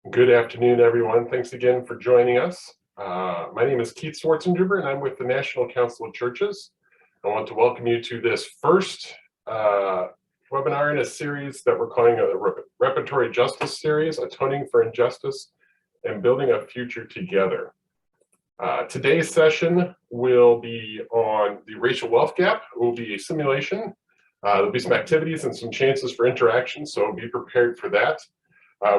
Good afternoon, everyone. Thanks again for joining us. My name is Keith Swartzendruber, and I'm with the National Council of Churches. I want to welcome you to this first webinar in a series that we're calling a Reparatory Justice Series, Atoning for Injustice and Building a Future Together. Today's session will be on the racial wealth gap. It will be a simulation. There'll be some activities and some chances for interaction, so be prepared for that.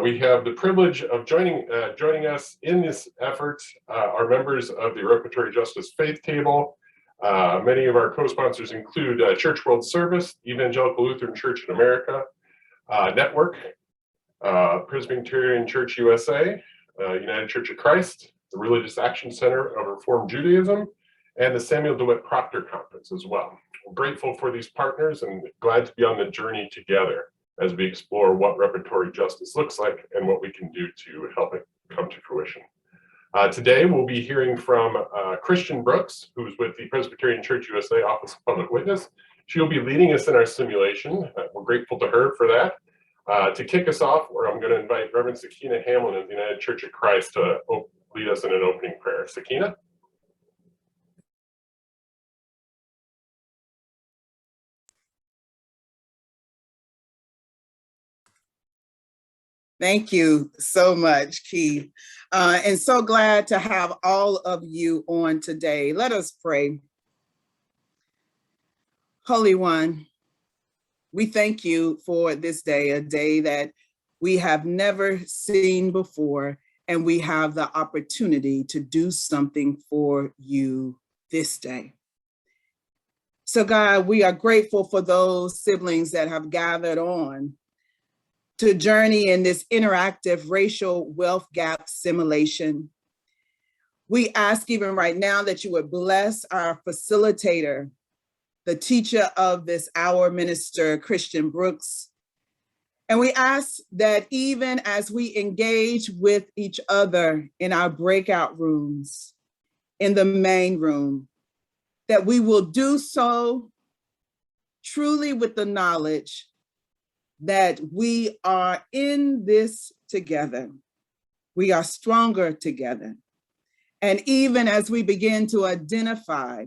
We have the privilege of joining us in this effort are members of the Reparatory Justice Faith Table. Many of our co-sponsors include Church World Service, Evangelical Lutheran Church in America, Network, Presbyterian Church USA, United Church of Christ, the Religious Action Center of Reformed Judaism, and the Samuel DeWitt Proctor Conference as well. We're grateful for these partners and glad to be on the journey together as we explore what reparatory justice looks like and what we can do to help it come to fruition. Today, we'll be hearing from Christian Brooks, who's with the Presbyterian Church USA Office of Public Witness. She'll be leading us in our simulation. We're grateful to her for that. To kick us off, I'm going to invite Reverend Sakina Hamlin of the United Church of Christ to lead us in an opening prayer. Sakina? Thank you so much, Keith. And so glad to have all of you on today. Let us pray. Holy One, we thank you for this day, a day that we have never seen before, and we have the opportunity to do something for you this day. So God, we are grateful for those siblings that have gathered on to journey in this interactive racial wealth gap simulation. We ask even right now that you would bless our facilitator, the teacher of this hour, Minister Christian Brooks. And we ask that even as we engage with each other in our breakout rooms, in the main room, that we will do so truly with the knowledge that we are in this together. We are stronger together. And even as we begin to identify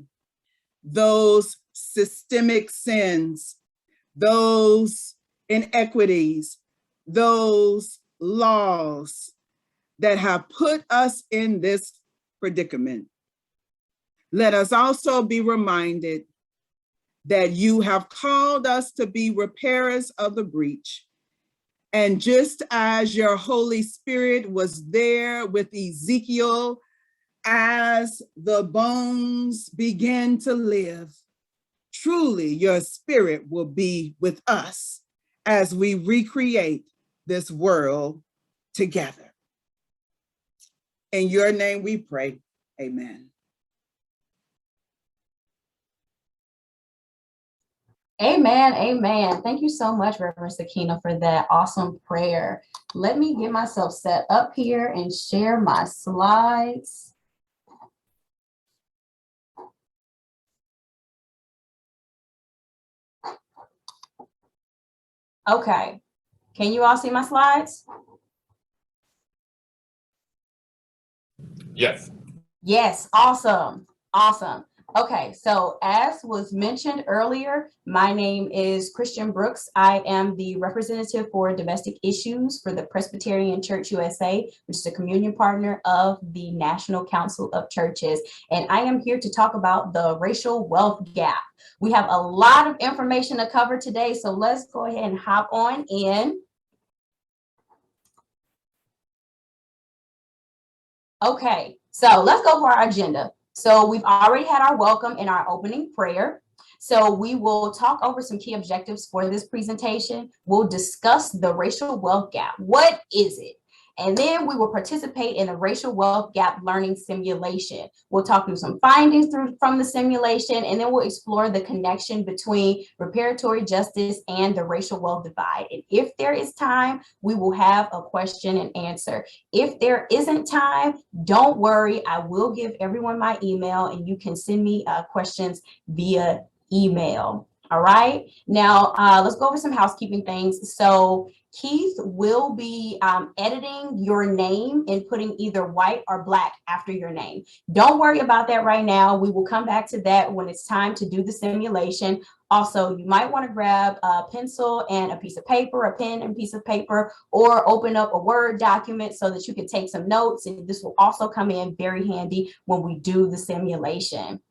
those systemic sins, those inequities, those laws that have put us in this predicament, let us also be reminded that you have called us to be repairers of the breach. And just as your Holy Spirit was there with Ezekiel, as the bones begin to live, truly your spirit will be with us as we recreate this world together. In your name we pray, amen. Amen, amen. Thank you so much, Reverend Sakina, for that awesome prayer. Let me get myself set up here and share my slides. Okay, can you all see my slides? Yes. Yes, awesome, awesome. Okay, so as was mentioned earlier, my name is Christian Brooks. I am the representative for domestic issues for the Presbyterian Church USA, which is a communion partner of the National Council of Churches. And I am here to talk about the racial wealth gap. We have a lot of information to cover today, so let's go ahead and hop on in. Okay, so let's go for our agenda. So we've already had our welcome and our opening prayer. So we will talk over some key objectives for this presentation. We'll discuss the racial wealth gap. What is it? And then we will participate in the racial wealth gap learning simulation. We'll talk through some findings from the simulation, and then we'll explore the connection between reparatory justice and the racial wealth divide. And if there is time, we will have a question and answer. If there isn't time, don't worry. I will give everyone my email, and you can send me questions via email. All right. Now, let's go over some housekeeping things. So Keith will be editing your name and putting either white or black after your name. Don't worry about that right now. We will come back to that when it's time to do the simulation. Also, you might want to grab a pencil and a piece of paper, a pen and a piece of paper, or open up a Word document so that you can take some notes. And this will also come in very handy when we do the simulation.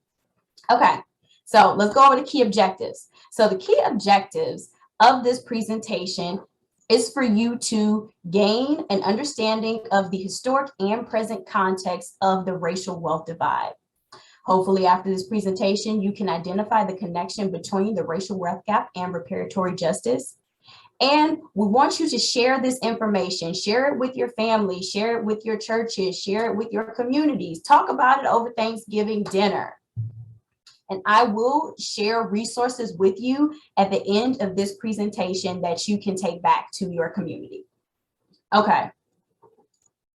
Okay, so let's go over the key objectives. So the key objectives of this presentation is for you to gain an understanding of the historic and present context of the racial wealth divide. Hopefully, after this presentation, you can identify the connection between the racial wealth gap and reparatory justice. And we want you to share this information, share it with your family, share it with your churches, share it with your communities, talk about it over Thanksgiving dinner. And I will share resources with you at the end of this presentation that you can take back to your community. Okay,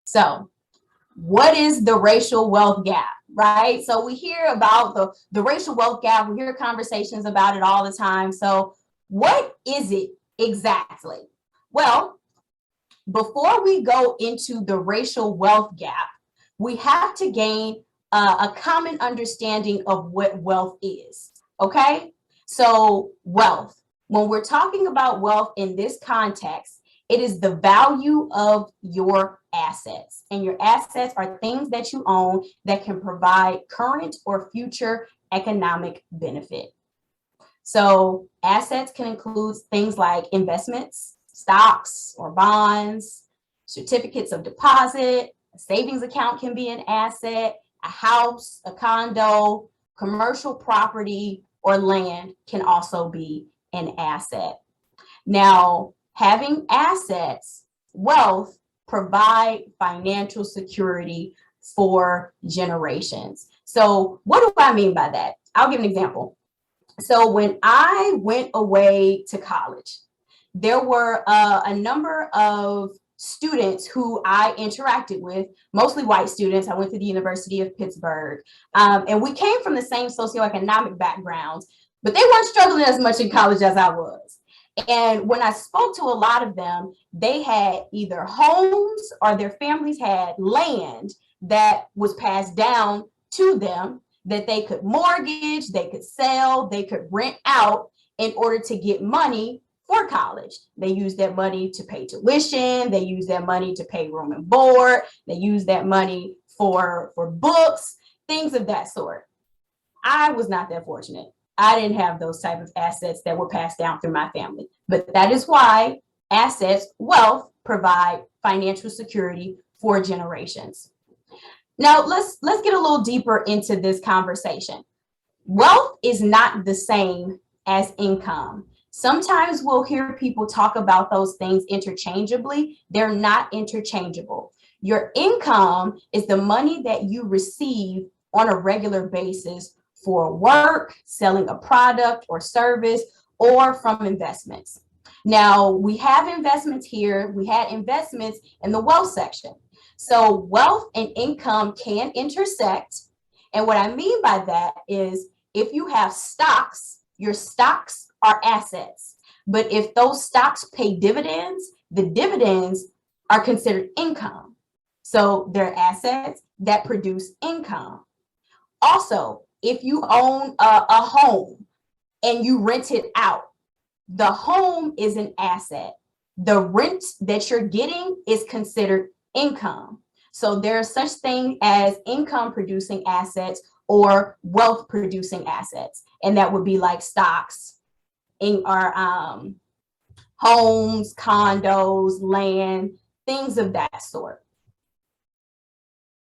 so what is the racial wealth gap, right? So we hear about the racial wealth gap, we hear conversations about it all the time. So what is it exactly? Well, before we go into the racial wealth gap, we have to gain a common understanding of what wealth is, okay? So wealth, when we're talking about wealth in this context, it is the value of your assets. And your assets are things that you own that can provide current or future economic benefit. So assets can include things like investments, stocks or bonds, certificates of deposit, a savings account can be an asset, a house, a condo, commercial property, or land can also be an asset. Now, having assets, wealth, provide financial security for generations. So what do I mean by that? I'll give an example. So when I went away to college, there were a number of students who I interacted with, mostly white students. I went to the University of Pittsburgh, and we came from the same socioeconomic backgrounds, but they weren't struggling as much in college as I was. And when I spoke to a lot of them, they had either homes or their families had land that was passed down to them that they could mortgage, they could sell, they could rent out in order to get money for college. They use that money to pay tuition, they use that money to pay room and board, they use that money for books, things of that sort. I was not that fortunate. I didn't have those type of assets that were passed down through my family. But that is why assets, wealth, provide financial security for generations. Now let's get a little deeper into this conversation. Wealth is not the same as income. Sometimes we'll hear people talk about those things interchangeably. They're not interchangeable. Your income is the money that you receive on a regular basis for work, selling a product or service, or from investments. Now, we have investments here. We had investments in the wealth section. So wealth and income can intersect. And what I mean by that is if you have stocks, your stocks are assets. But if those stocks pay dividends, the dividends are considered income. So they're assets that produce income. Also, if you own a home and you rent it out, the home is an asset. The rent that you're getting is considered income. So there's such thing as income producing assets or wealth producing assets. And that would be like stocks in our homes, condos, land, things of that sort.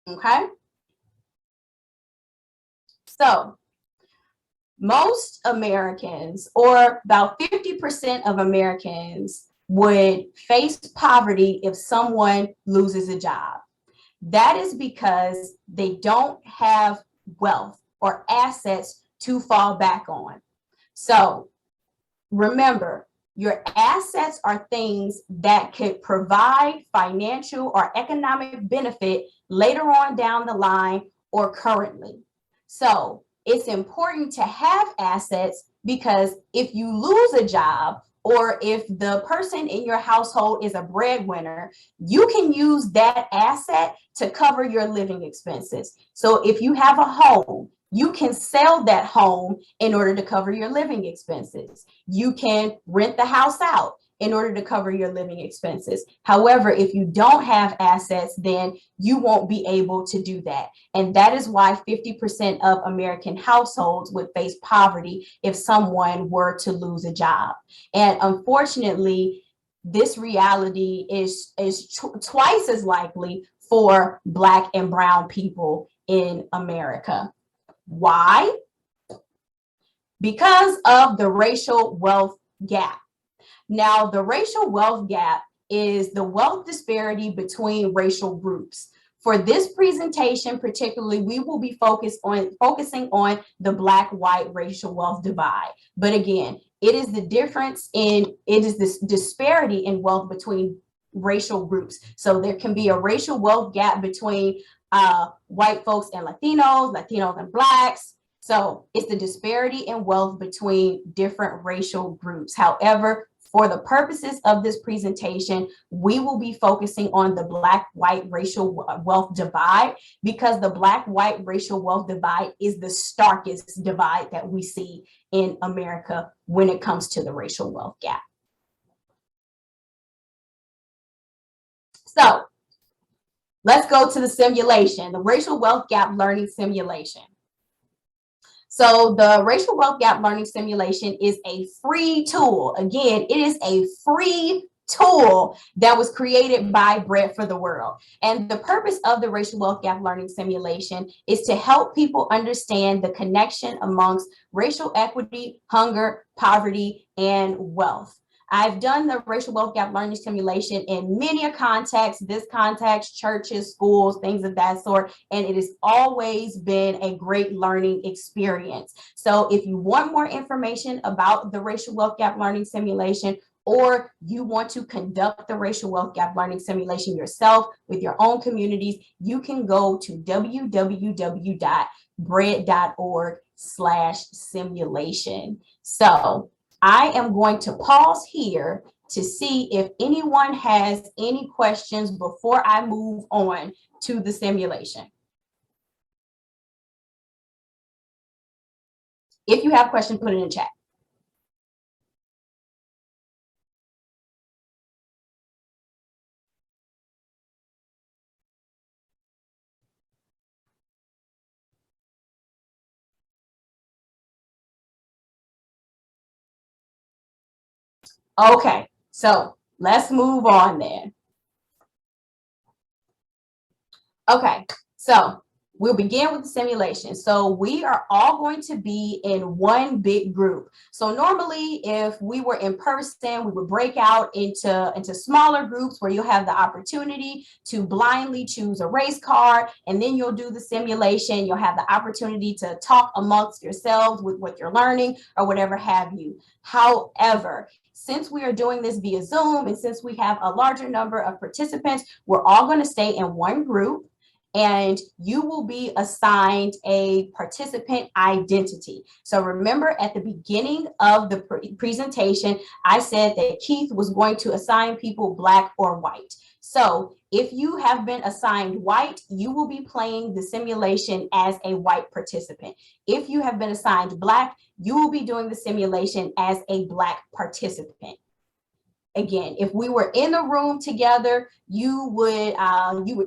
Okay. So most Americans, or about 50% of Americans, would face poverty if someone loses a job. That is because they don't have wealth or assets to fall back on. So remember, your assets are things that could provide financial or economic benefit later on down the line or currently. So it's important to have assets because if you lose a job or if the person in your household is a breadwinner, you can use that asset to cover your living expenses. So if you have a home, you can sell that home in order to cover your living expenses. You can rent the house out in order to cover your living expenses. However, if you don't have assets, then you won't be able to do that. And that is why 50% of American households would face poverty if someone were to lose a job. And unfortunately, this reality is twice as likely for Black and brown people in America. Why? Because of the racial wealth gap. Now, the racial wealth gap is the wealth disparity between racial groups. For this presentation, particularly, we will be focusing on the Black-white racial wealth divide. But again, it is this disparity in wealth between racial groups. So there can be a racial wealth gap between white folks and Latinos and Blacks. So it's the disparity in wealth between different racial groups. However, for the purposes of this presentation, we will be focusing on the Black-white racial wealth divide, because the Black-white racial wealth divide is the starkest divide that we see in America when it comes to the racial wealth gap. So let's go to the simulation, the racial wealth gap learning simulation. So the racial wealth gap learning simulation is a free tool. Again, it is a free tool that was created by Bread for the World. And the purpose of the racial wealth gap learning simulation is to help people understand the connection amongst racial equity, hunger, poverty, and wealth. I've done the racial wealth gap learning simulation in many a context, this context, churches, schools, things of that sort, and it has always been a great learning experience. So if you want more information about the racial wealth gap learning simulation, or you want to conduct the racial wealth gap learning simulation yourself with your own communities, you can go to www.bread.org/simulation. So I am going to pause here to see if anyone has any questions before I move on to the simulation. If you have questions, put it in the chat. Okay, so let's move on then. Okay, so we'll begin with the simulation. So we are all going to be in one big group. So normally, if we were in person, we would break out into smaller groups where you'll have the opportunity to blindly choose a race card, and then you'll do the simulation. You'll have the opportunity to talk amongst yourselves with what you're learning or whatever have you. However, since we are doing this via Zoom, and since we have a larger number of participants, we're all going to stay in one group, and you will be assigned a participant identity. So remember, at the beginning of the presentation, I said that Keith was going to assign people Black or white. So if you have been assigned white, you will be playing the simulation as a white participant. If you have been assigned Black, you will be doing the simulation as a Black participant. Again, if we were in the room together, you would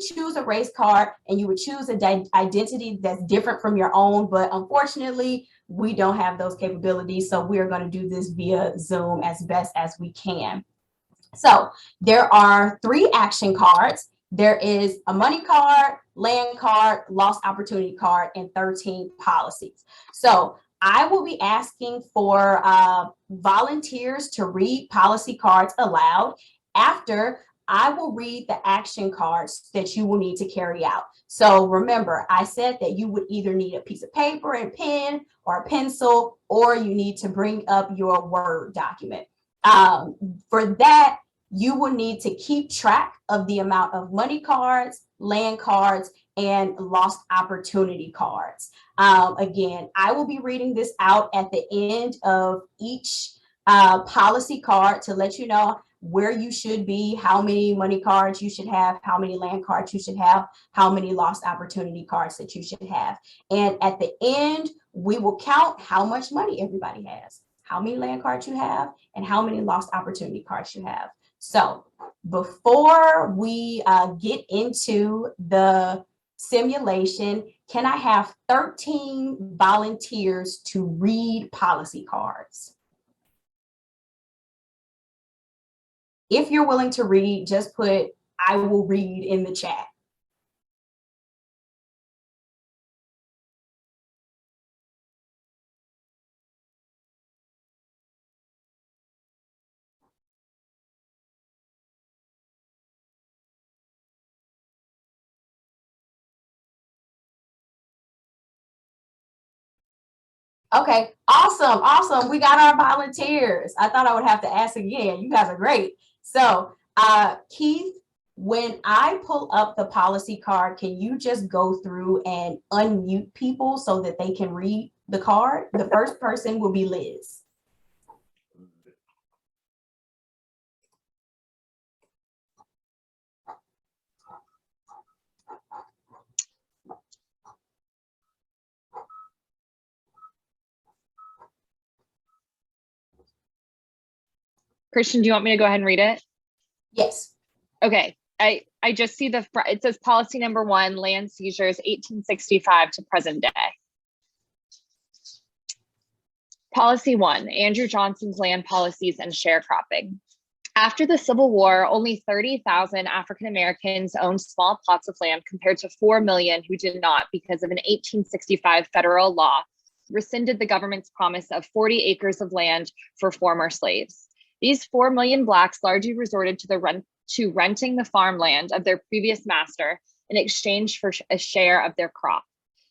choose a race card and you would choose an identity that's different from your own. But unfortunately, we don't have those capabilities. So we are going to do this via Zoom as best as we can. So there are 3 action cards. There is a money card, land card, lost opportunity card, and 13 policies. So I will be asking for volunteers to read policy cards aloud. After, I will read the action cards that you will need to carry out. So remember, I said that you would either need a piece of paper and pen or a pencil, or you need to bring up your Word document. For that, you will need to keep track of the amount of money cards, land cards, and lost opportunity cards. Again, I will be reading this out at the end of each policy card to let you know where you should be, how many money cards you should have, how many land cards you should have, how many lost opportunity cards that you should have. And at the end, we will count how much money everybody has, how many land cards you have, and how many lost opportunity cards you have. So before we get into the simulation, can I have 13 volunteers to read policy cards? If you're willing to read, just put "I will read" in the chat. Okay, awesome, awesome. We got our volunteers. I thought I would have to ask again. You guys are great. So, Keith, when I pull up the policy card, can you just go through and unmute people so that they can read the card? The first person will be Liz. Christian, do you want me to go ahead and read it? Yes. Okay. I just see it says policy number 1, land seizures, 1865 to present day. Policy 1, Andrew Johnson's land policies and sharecropping. After the Civil War, only 30,000 African Americans owned small plots of land compared to 4 million who did not because of an 1865 federal law rescinded the government's promise of 40 acres of land for former slaves. These 4 million Blacks largely resorted to renting the farmland of their previous master in exchange for a share of their crop.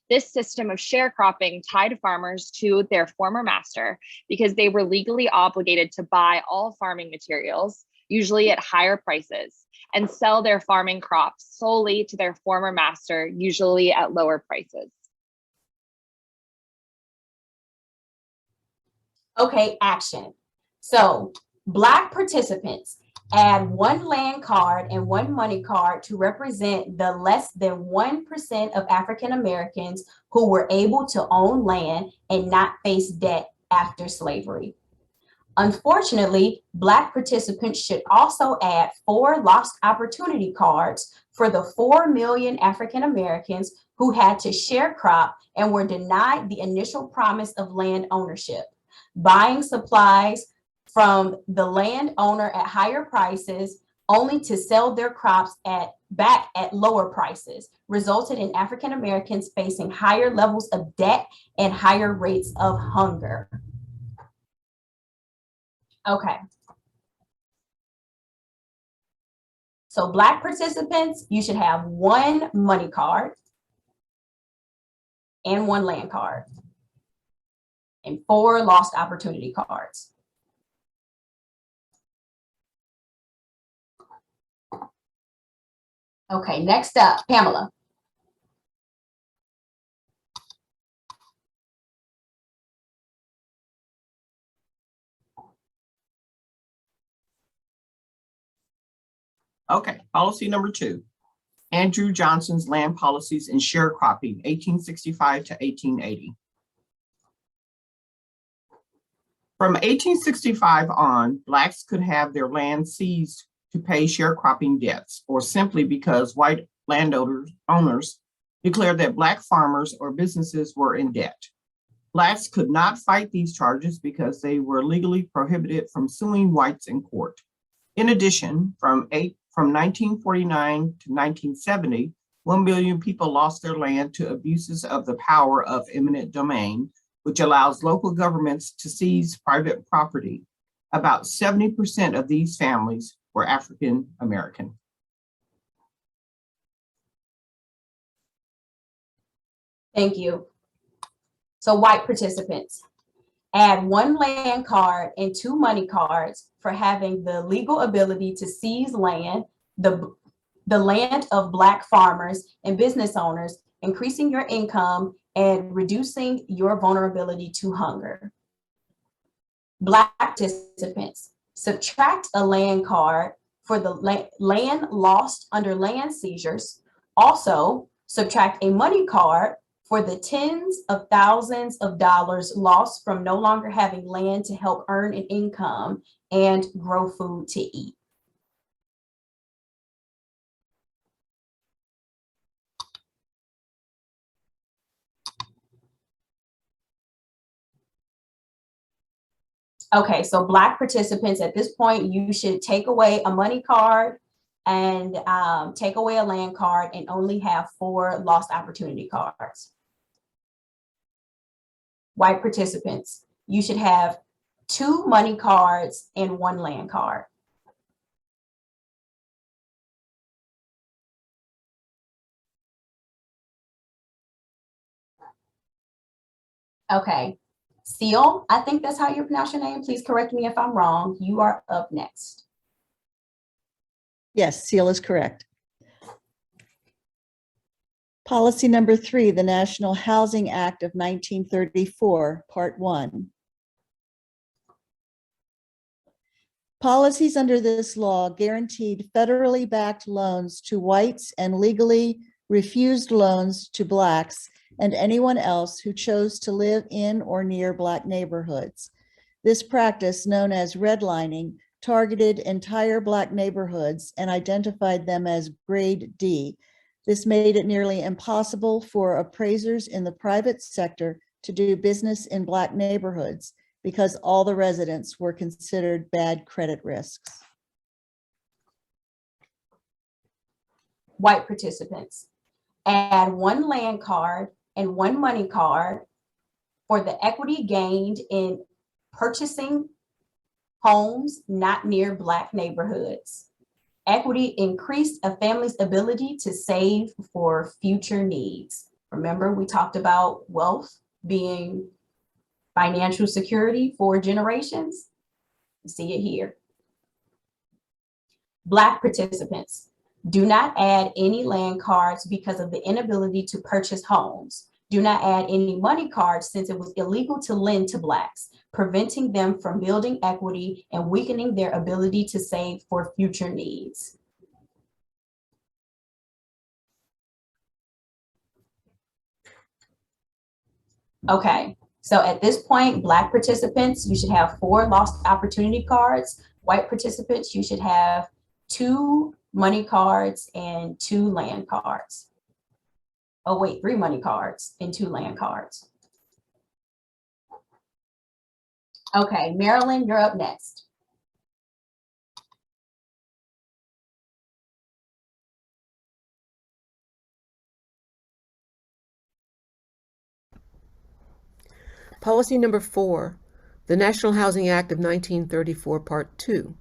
This system of sharecropping tied farmers to their former master because they were legally obligated to buy all farming materials, usually at higher prices, and sell their farming crops solely to their former master, usually at lower prices. Okay, action. So, Black participants, add 1 land card and 1 money card to represent the less than 1% of African Americans who were able to own land and not face debt after slavery. Unfortunately, Black participants should also add 4 lost opportunity cards for the 4 million African Americans who had to sharecrop and were denied the initial promise of land ownership. Buying supplies from the landowner at higher prices only to sell their crops back at lower prices, resulted in African Americans facing higher levels of debt and higher rates of hunger. Okay. So Black participants, you should have 1 money card and 1 land card and 4 lost opportunity cards. Okay, next up, Pamela. Okay, policy number 2, Andrew Johnson's land policies and sharecropping, 1865 to 1880. From 1865 on, Blacks could have their land seized to pay sharecropping debts, or simply because white owners declared that Black farmers or businesses were in debt. Blacks could not fight these charges because they were legally prohibited from suing whites in court. In addition, from 1949 to 1970, 1 million people lost their land to abuses of the power of eminent domain, which allows local governments to seize private property. About 70% of these families were African American. Thank you. So white participants, add 1 land card and 2 money cards for having the legal ability to seize land, the land of Black farmers and business owners, increasing your income and reducing your vulnerability to hunger. Black participants, subtract a land card for the land lost under land seizures. Also, subtract a money card for the tens of thousands of dollars lost from no longer having land to help earn an income and grow food to eat. Okay, so Black participants, at this point, you should take away a money card and take away a land card and only have 4 lost opportunity cards. White participants, you should have 2 money cards and 1 land card. Okay, Seal, I think that's how you pronounce your name. Please correct me if I'm wrong. You are up next. Yes, Seal is correct. Policy number 3, the National Housing Act of 1934, Part 1. Policies under this law guaranteed federally backed loans to whites and legally refused loans to Blacks and anyone else who chose to live in or near Black neighborhoods. This practice, known as redlining, targeted entire Black neighborhoods and identified them as grade D. This made it nearly impossible for appraisers in the private sector to do business in Black neighborhoods because all the residents were considered bad credit risks. White participants, add 1 land card and 1 money card for the equity gained in purchasing homes not near Black neighborhoods. Equity increased a family's ability to save for future needs. Remember, we talked about wealth being financial security for generations. You see it here. Black participants, do not add any land cards because of the inability to purchase homes. Do not add any money cards since it was illegal to lend to Blacks, preventing them from building equity and weakening their ability to save for future needs. Okay, so at this point, Black participants, you should have 4 lost opportunity cards. White participants, you should have 2 money cards and 2 land cards. Oh wait, 3 money cards and 2 land cards. Okay, Marilyn, you're up next. Policy number 4, the National Housing Act of 1934, Part 2.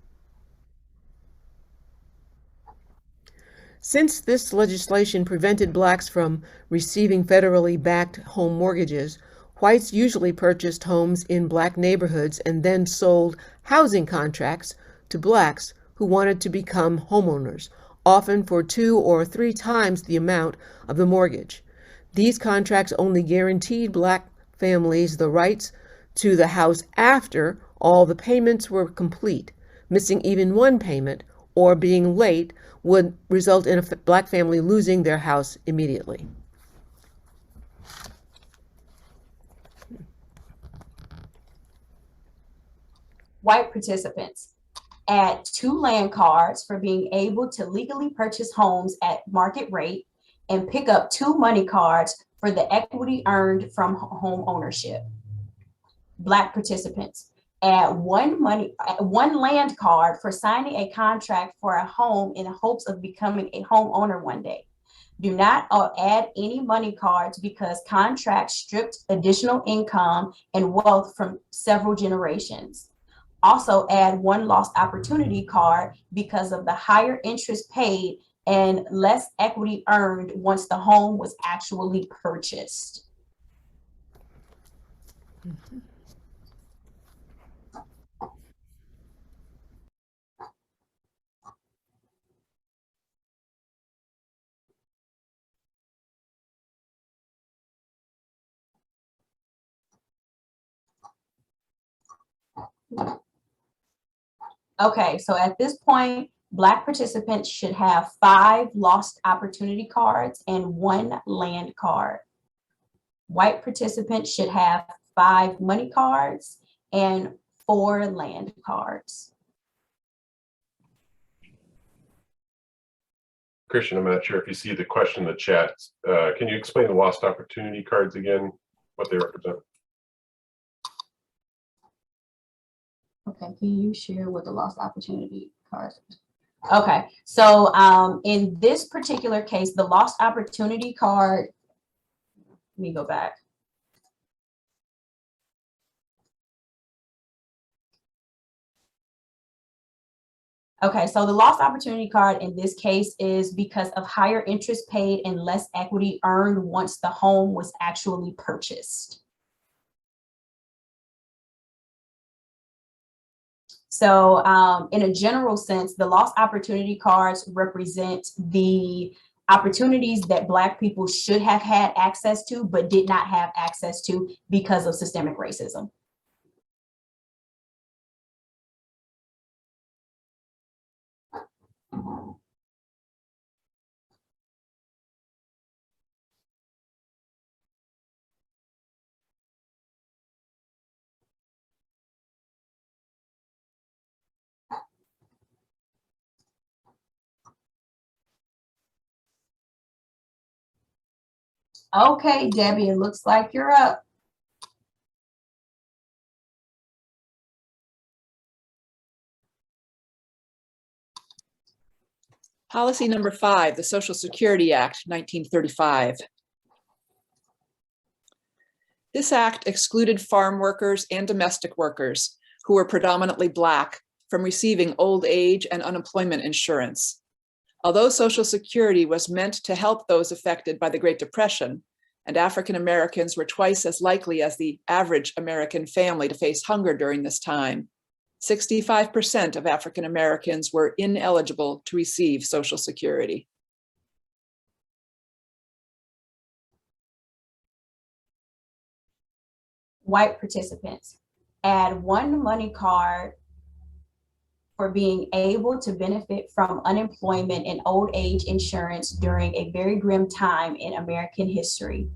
Since this legislation prevented Blacks from receiving federally backed home mortgages, whites usually purchased homes in Black neighborhoods and then sold housing contracts to Blacks who wanted to become homeowners, often for 2 or 3 times the amount of the mortgage. These contracts only guaranteed Black families the rights to the house after all the payments were complete. Missing even one payment or being late would result in a Black family losing their house immediately. White participants, add 2 land cards for being able to legally purchase homes at market rate and pick up 2 money cards for the equity earned from home ownership. Black participants, add 1 land card for signing a contract for a home in hopes of becoming a homeowner one day. Do not add any money cards because contracts stripped additional income and wealth from several generations. Also add 1 lost opportunity card because of the higher interest paid and less equity earned once the home was actually purchased. Mm-hmm. Okay, so at this point, Black participants should have 5 lost opportunity cards and 1 land card. White participants should have 5 money cards and 4 land cards. Christian, I'm not sure if you see the question in the chat. Can you explain the lost opportunity cards again, what they represent? Okay, can you share what the lost opportunity cards are? Okay, so in this particular case, the lost opportunity card, let me go back. Okay, so the lost opportunity card in this case is because of higher interest paid and less equity earned once the home was actually purchased. So in a general sense, the lost opportunity cards represent the opportunities that Black people should have had access to, but did not have access to because of systemic racism. Okay, Debbie, it looks like you're up. Policy number 5, the Social Security Act, 1935. This act excluded farm workers and domestic workers who were predominantly Black from receiving old age and unemployment insurance. Although Social Security was meant to help those affected by the Great Depression, and African Americans were twice as likely as the average American family to face hunger during this time, 65% of African Americans were ineligible to receive Social Security. White participants, add 1 money card for being able to benefit from unemployment and old age insurance during a very grim time in American history.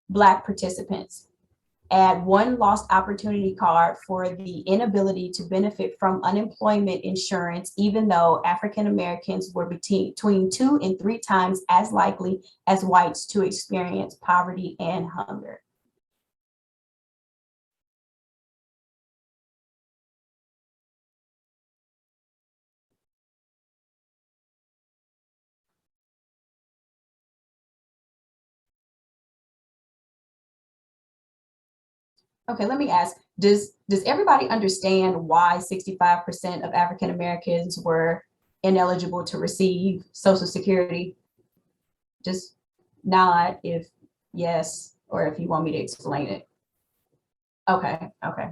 Black participants, add 1 lost opportunity card for the inability to benefit from unemployment insurance, even though African Americans were between 2 and 3 times as likely as whites to experience poverty and hunger. Okay, let me ask, does everybody understand why 65% of African Americans were ineligible to receive Social Security? Just nod if yes, or if you want me to explain it. Okay, okay.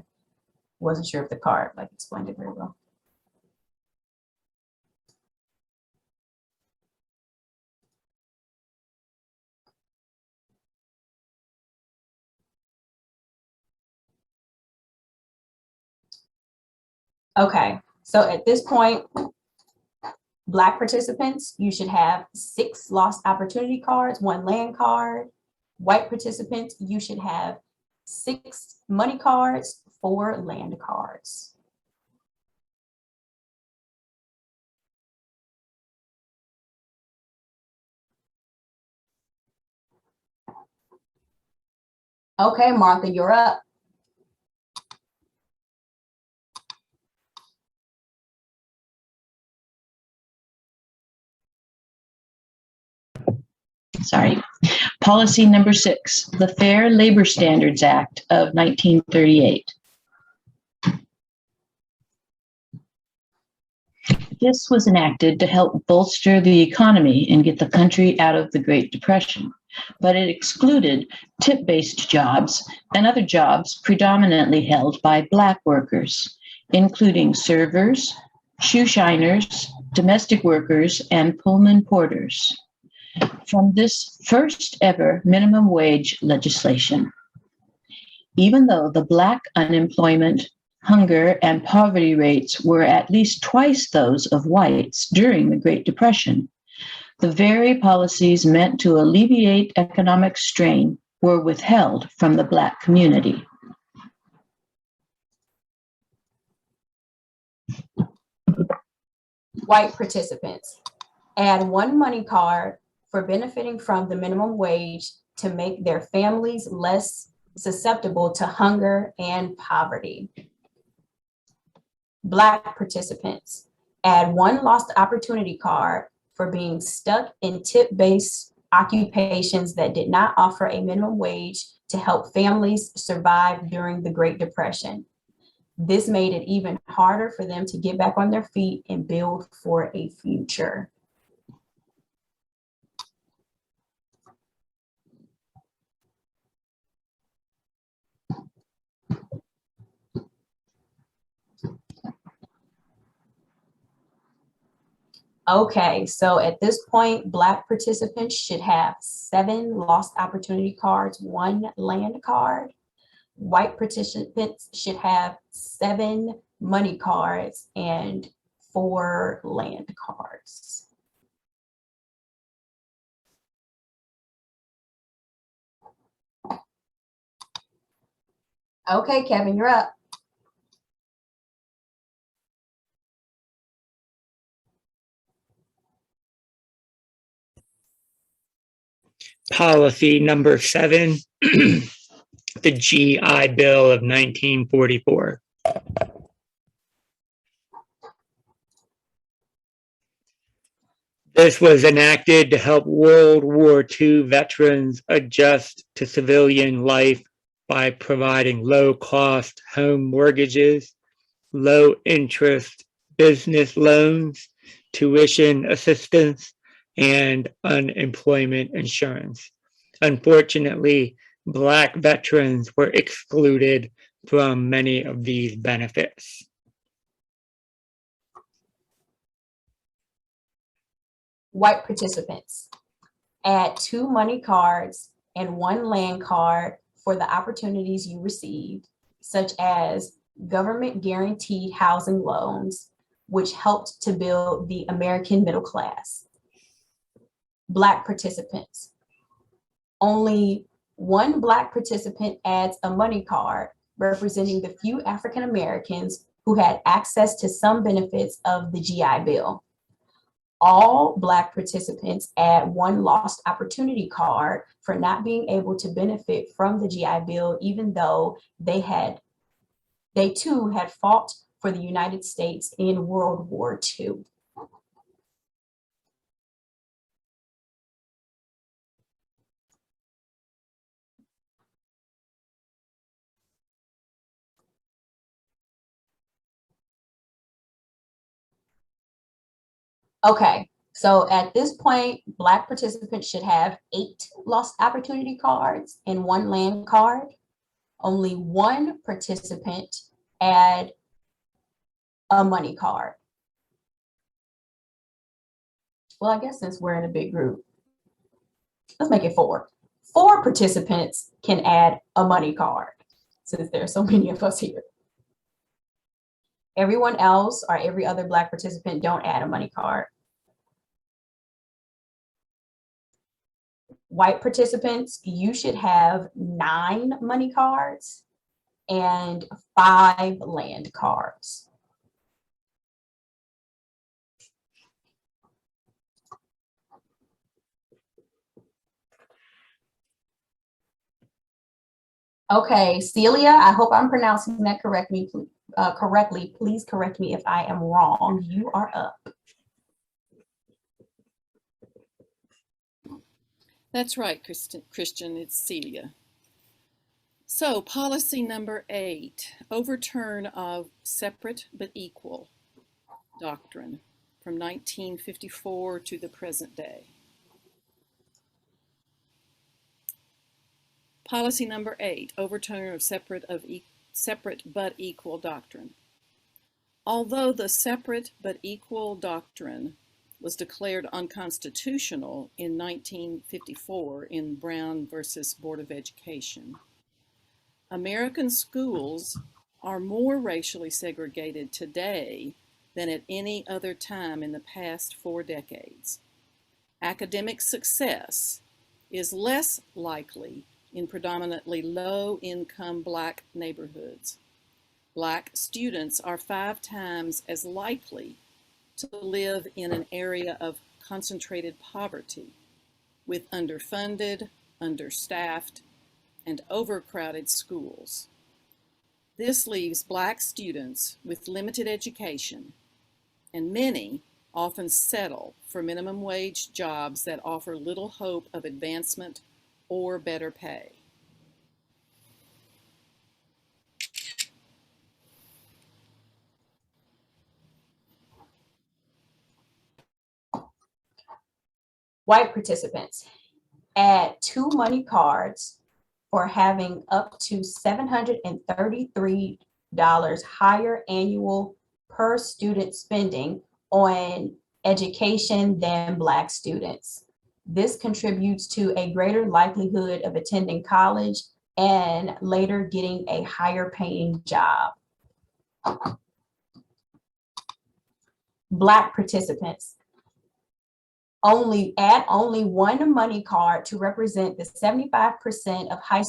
Wasn't sure if the card explained it very well. Okay, so at this point, Black participants, you should have 6 lost opportunity cards, 1 land card. White participants, you should have 6 money cards, 4 land cards. Okay, Martha, you're up. Sorry. Policy number 6, the Fair Labor Standards Act of 1938. This was enacted to help bolster the economy and get the country out of the Great Depression, but it excluded tip-based jobs and other jobs predominantly held by Black workers, including servers, shoe shiners, domestic workers, and Pullman porters. From this first ever minimum wage legislation, even though the Black unemployment, hunger, and poverty rates were at least twice those of whites during the Great Depression. The very policies meant to alleviate economic strain were withheld from the Black community. White participants. Add one money card for benefiting from the minimum wage to make their families less susceptible to hunger and poverty. Black participants. Add one lost opportunity card for being stuck in tip-based occupations that did not offer a minimum wage to help families survive during the Great Depression. This made it even harder for them to get back on their feet and build for a future. Okay, so at this point, Black participants should have 7 lost opportunity cards, 1 land card. White participants should have 7 money cards and 4 land cards. Okay, Kevin, you're up. Policy number 7, the GI Bill of 1944. This was enacted to help World War II veterans adjust to civilian life by providing low-cost home mortgages, low-interest business loans, tuition assistance, and unemployment insurance. Unfortunately, Black veterans were excluded from many of these benefits. White participants. Add 2 money cards and 1 land card for the opportunities you received, such as government guaranteed housing loans, which helped to build the American middle class. Black participants. Only 1 Black participant adds a money card representing the few African Americans who had access to some benefits of the GI Bill. All Black participants add 1 lost opportunity card for not being able to benefit from the GI Bill, even though they too had fought for the United States in World War II. Okay, so at this point, Black participants should have 8 lost opportunity cards and 1 land card. Only 1 participant add a money card. Well, I guess since we're in a big group, let's make it 4. 4 participants can add a money card since there are so many of us here. Everyone else or every other Black participant don't add a money card. White participants, you should have 9 money cards and 5 land cards. Okay, Celia, I hope I'm pronouncing that correctly. Please correct me if I am wrong. You are up. That's right, Christian, it's Celia. So policy number 8, overturn of separate but equal doctrine from 1954 to the present day. Policy number 8, overturn of separate but equal doctrine. Although the separate but equal doctrine was declared unconstitutional in 1954 in Brown versus Board of Education, American schools are more racially segregated today than at any other time in the past 4 decades. Academic success is less likely in predominantly low-income Black neighborhoods. Black students are 5 times as likely to live in an area of concentrated poverty with underfunded, understaffed, and overcrowded schools. This leaves Black students with limited education, and many often settle for minimum wage jobs that offer little hope of advancement or better pay. White participants, add 2 money cards for having up to $733 higher annual per student spending on education than Black students. This contributes to a greater likelihood of attending college and later getting a higher paying job. Black participants, only 1 money card to represent the 75% high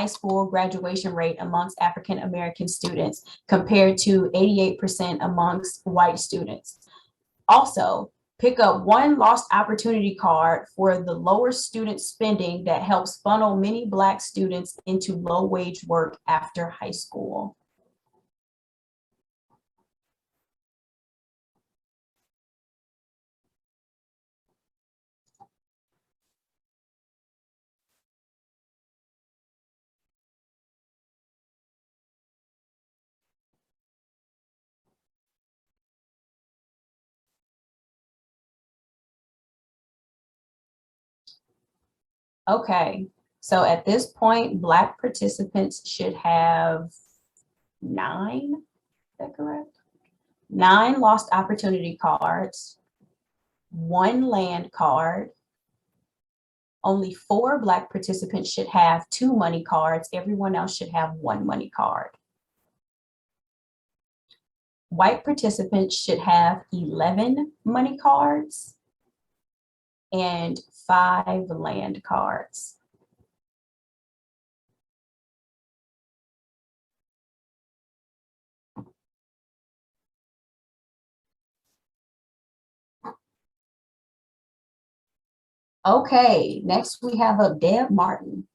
school graduation rate amongst African American students compared to 88% amongst white students. Also, pick up 1 lost opportunity card for the lower student spending that helps funnel many Black students into low wage work after high school. Okay, so at this point, Black participants should have 9, is that correct? 9 lost opportunity cards, 1 land card. Only 4 Black participants should have 2 money cards. Everyone else should have 1 money card. White participants should have 11 money cards and 5 land cards. Okay, next we have a Deb Martin.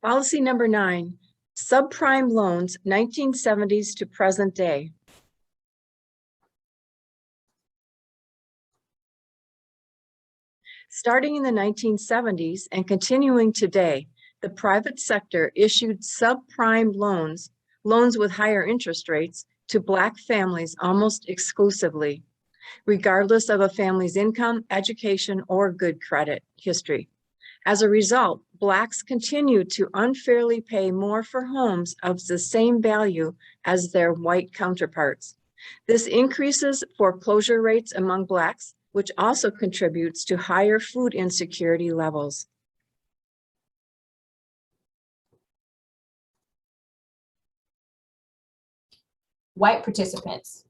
Policy number 9, subprime loans, 1970s to present day. Starting in the 1970s and continuing today, the private sector issued subprime loans, loans with higher interest rates, to Black families almost exclusively, regardless of a family's income, education, or good credit history. As a result, Blacks continue to unfairly pay more for homes of the same value as their white counterparts. This increases foreclosure rates among Blacks, which also contributes to higher food insecurity levels. White participants,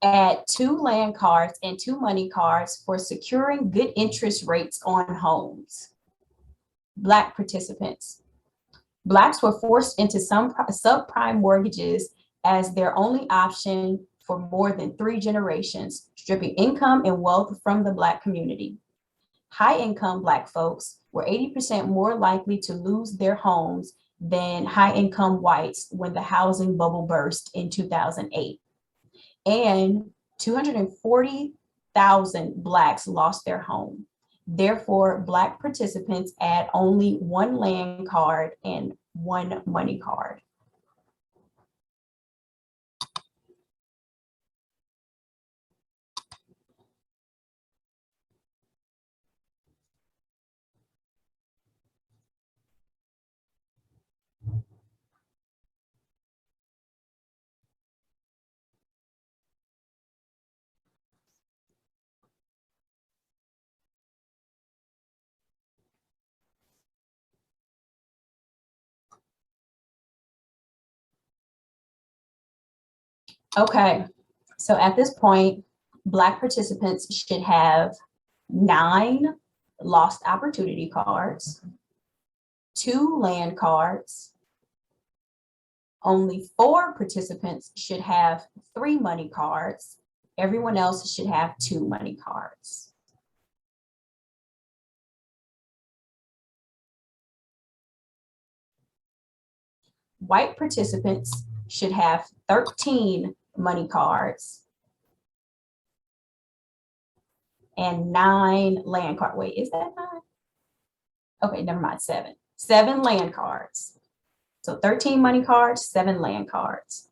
add 2 land cards and 2 money cards for securing good interest rates on homes. Black participants, Blacks were forced into some subprime mortgages as their only option for more than 3 generations, stripping income and wealth from the Black community. High-income Black folks were 80% more likely to lose their homes than high-income whites when the housing bubble burst in 2008. And 240,000 Blacks lost their home. Therefore, Black participants add only 1 land card and 1 money card. Okay, so at this point, Black participants should have 9 lost opportunity cards, 2 land cards. Only 4 participants should have 3 money cards. Everyone else should have 2 money cards. White participants should have 13 money cards and 9 land cards. Wait, is that 9? Okay, never mind, 7. 7 land cards. So 13 money cards, 7 land cards.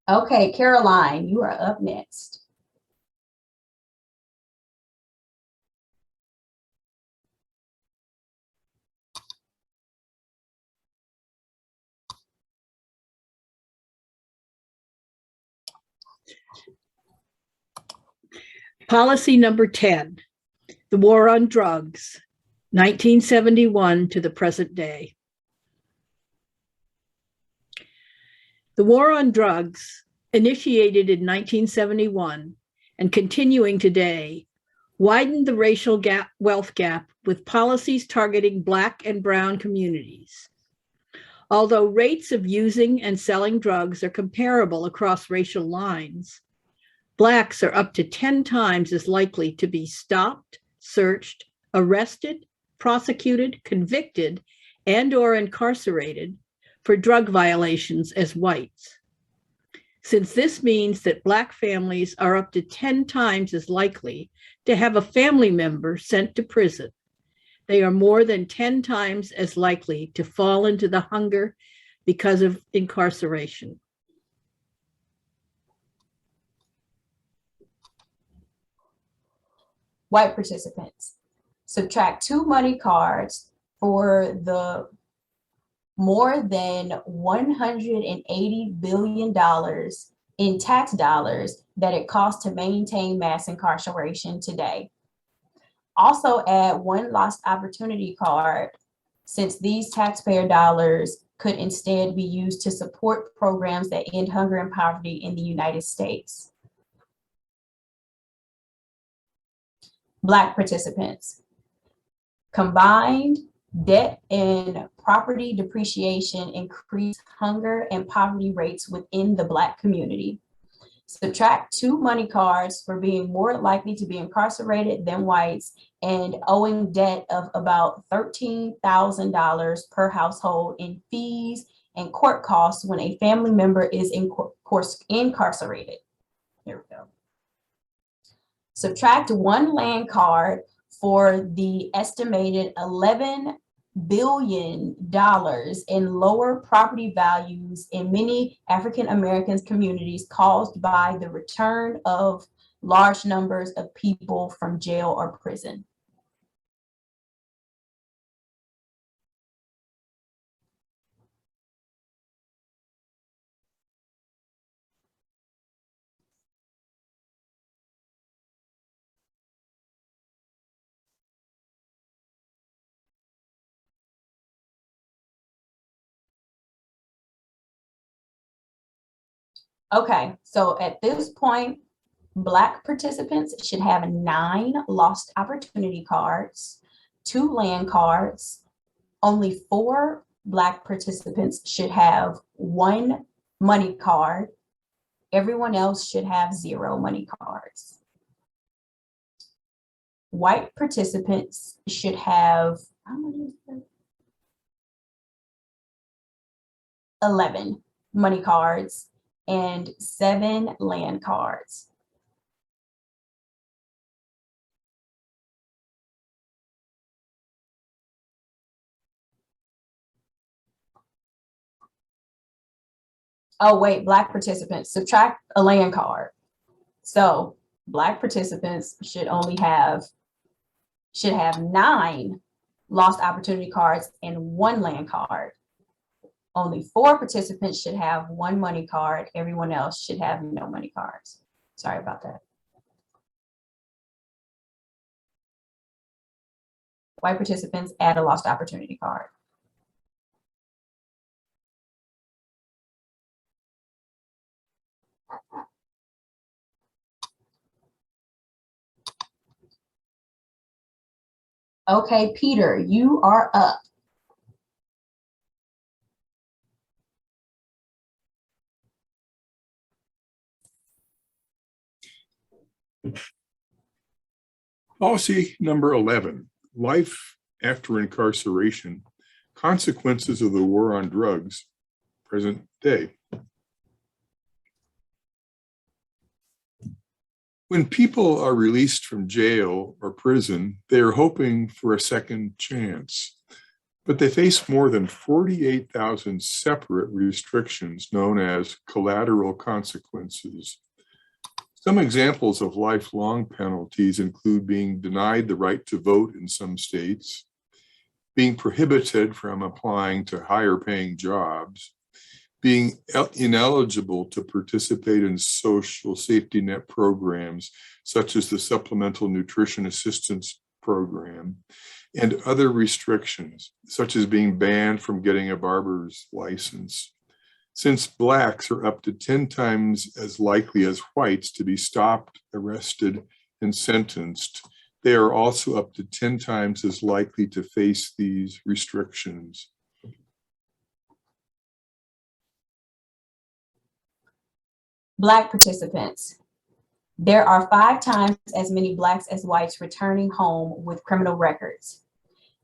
Okay, Caroline, you are up next. Policy number 10, the war on drugs, 1971 to the present day. The war on drugs, initiated in 1971 and continuing today, widened the racial wealth gap with policies targeting Black and Brown communities. Although rates of using and selling drugs are comparable across racial lines, Blacks are up to 10 times as likely to be stopped, searched, arrested, prosecuted, convicted, and/or incarcerated for drug violations as whites. Since this means that Black families are up to 10 times as likely to have a family member sent to prison, they are more than 10 times as likely to fall into the hunger because of incarceration. White participants, subtract 2 money cards for the more than $180 billion in tax dollars that it costs to maintain mass incarceration today. Also add 1 lost opportunity card, since these taxpayer dollars could instead be used to support programs that end hunger and poverty in the United States. Black participants, combined debt and property depreciation increase hunger and poverty rates within the Black community. Subtract 2 money cards for being more likely to be incarcerated than whites and owing debt of about $13,000 per household in fees and court costs when a family member is incarcerated. Here we go. Subtract 1 land card for the estimated $11 billion in lower property values in many African American communities caused by the return of large numbers of people from jail or prison. Okay, so at this point, Black participants should have 9 lost opportunity cards, 2 land cards. Only 4 Black participants should have 1 money card. Everyone else should have 0 money cards. White participants should have, how many is that? 11 money cards and 7 land cards. Oh wait, Black participants, subtract a land card. So Black participants should have 9 lost opportunity cards and 1 land card. Only 4 participants should have 1 money card. Everyone else should have no money cards. Sorry about that. White participants add a lost opportunity card. Okay, Peter, you are up. Policy number 11, life after incarceration, consequences of the war on drugs, present day. When people are released from jail or prison, they are hoping for a second chance, but they face more than 48,000 separate restrictions known as collateral consequences. Some examples of lifelong penalties include being denied the right to vote in some states, being prohibited from applying to higher paying jobs, being ineligible to participate in social safety net programs, such as the Supplemental Nutrition Assistance Program, and other restrictions, such as being banned from getting a barber's license. Since Blacks are up to 10 times as likely as whites to be stopped, arrested, and sentenced, they are also up to 10 times as likely to face these restrictions. Black participants. There are 5 times as many Blacks as whites returning home with criminal records.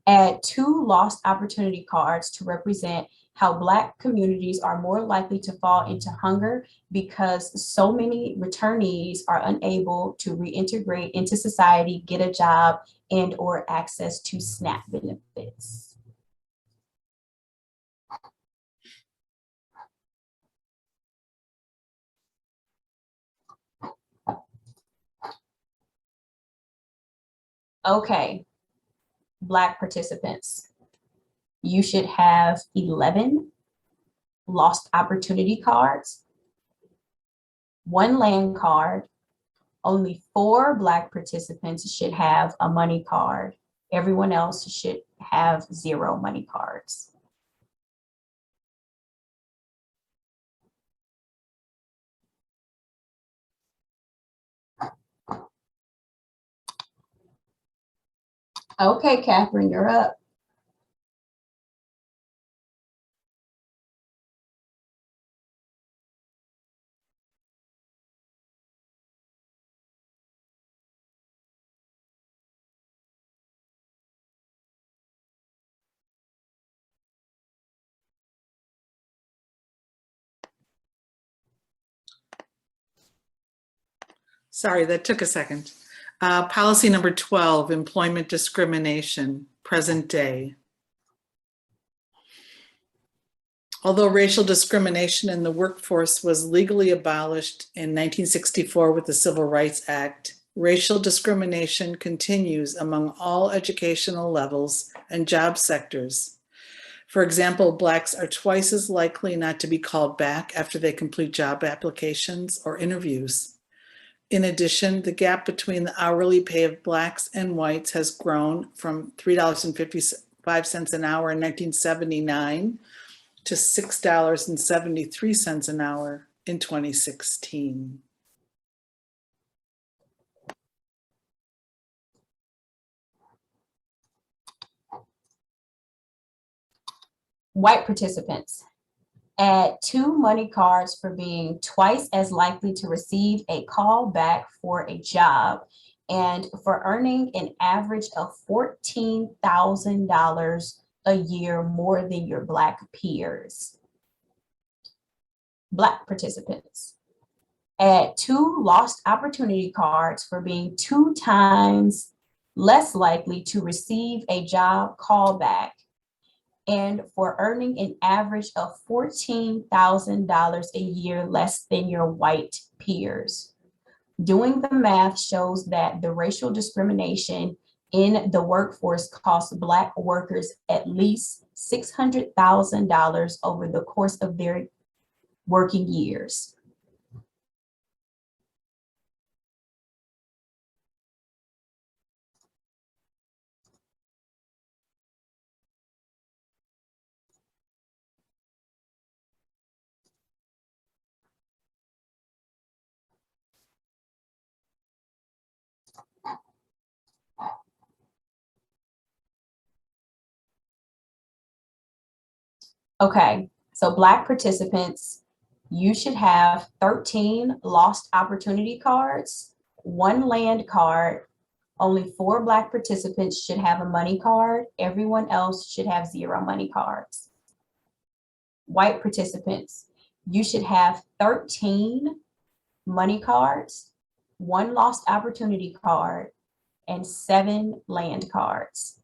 Add 2 lost opportunity cards to represent how Black communities are more likely to fall into hunger because so many returnees are unable to reintegrate into society, get a job, and/or access to SNAP benefits. Okay, Black participants. You should have 11 lost opportunity cards, 1 land card. Only 4 Black participants should have a money card. Everyone else should have 0 money cards. Okay, Catherine, you're up. Sorry, that took a second. Policy number 12, employment discrimination, present day. Although racial discrimination in the workforce was legally abolished in 1964 with the Civil Rights Act, racial discrimination continues among all educational levels and job sectors. For example, Blacks are twice as likely not to be called back after they complete job applications or interviews. In addition, the gap between the hourly pay of Blacks and whites has grown from $3.55 an hour in 1979 to $6.73 an hour in 2016. White participants. Add 2 money cards for being twice as likely to receive a call back for a job and for earning an average of $14,000 a year more than your Black peers. Black participants. Add 2 lost opportunity cards for being 2 times less likely to receive a job callback and for earning an average of $14,000 a year less than your white peers. Doing the math shows that the racial discrimination in the workforce costs Black workers at least $600,000 over the course of their working years. Okay, so Black participants, you should have 13 lost opportunity cards, 1 land card. Only 4 Black participants should have a money card. Everyone else should have 0 money cards. White participants, you should have 13 money cards, 1 lost opportunity card, and 7 land cards.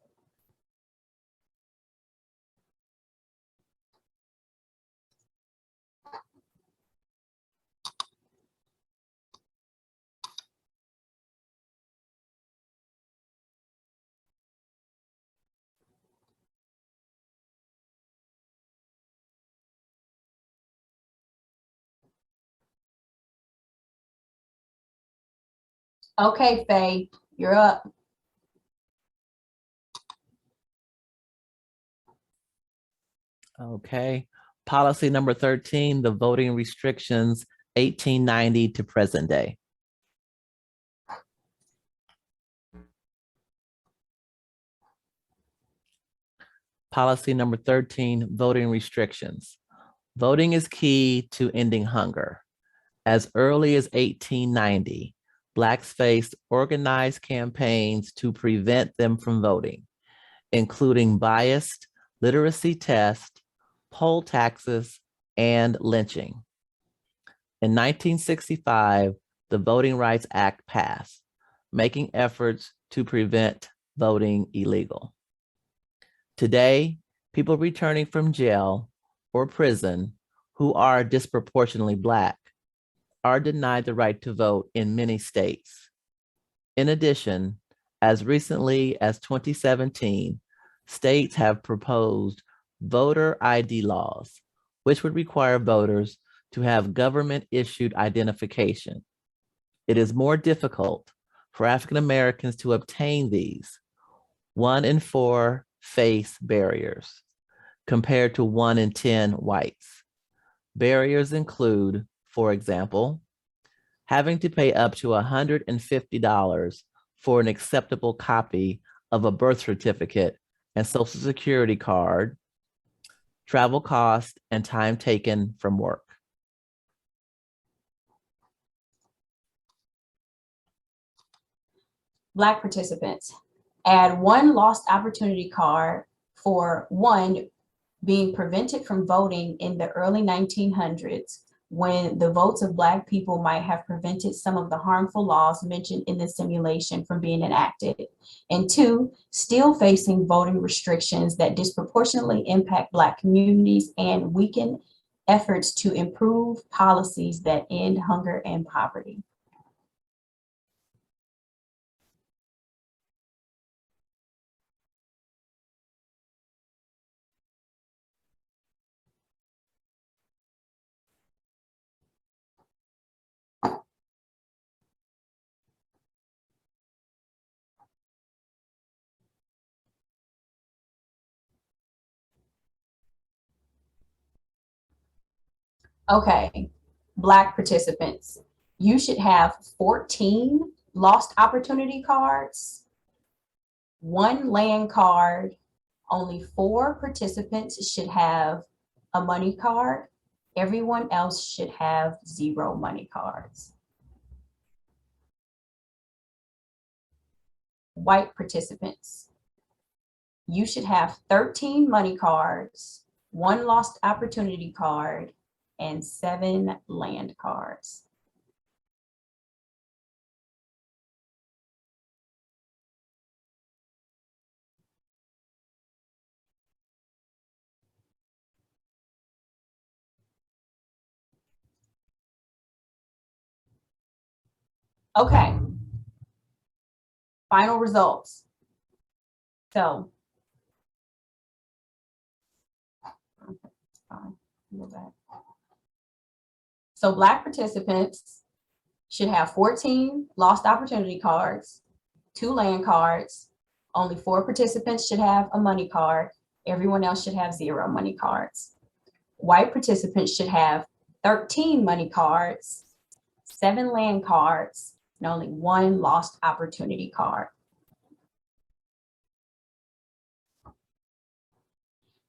Okay, Faye, you're up. Okay. Policy number 13, the voting restrictions 1890 to present day. Policy number 13, voting restrictions. Voting is key to ending hunger. As early as 1890, Blacks faced organized campaigns to prevent them from voting, including biased literacy tests, poll taxes, and lynching. In 1965, the Voting Rights Act passed, making efforts to prevent voting illegal. Today, people returning from jail or prison who are disproportionately Black are denied the right to vote in many states. In addition, as recently as 2017, states have proposed voter ID laws, which would require voters to have government-issued identification. It is more difficult for African Americans to obtain these. 1 in 4 face barriers, compared to 1 in 10 whites. Barriers include, for example, having to pay up to $150 for an acceptable copy of a birth certificate and Social Security card, travel costs, and time taken from work. Black participants, add 1 lost opportunity card for 1 being prevented from voting in the early 1900s, when the votes of Black people might have prevented some of the harmful laws mentioned in the simulation from being enacted. And 2, still facing voting restrictions that disproportionately impact Black communities and weaken efforts to improve policies that end hunger and poverty. Okay, Black participants, you should have 14 lost opportunity cards, 1 land card. Only 4 participants should have a money card. Everyone else should have 0 money cards. White participants, you should have 13 money cards, 1 lost opportunity card, and 7 land cards. Okay. Final results. So Go back. So Black participants should have 14 lost opportunity cards, 2 land cards. Only 4 participants should have a money card. Everyone else should have 0 money cards. White participants should have 13 money cards, 7 land cards, and only 1 lost opportunity card.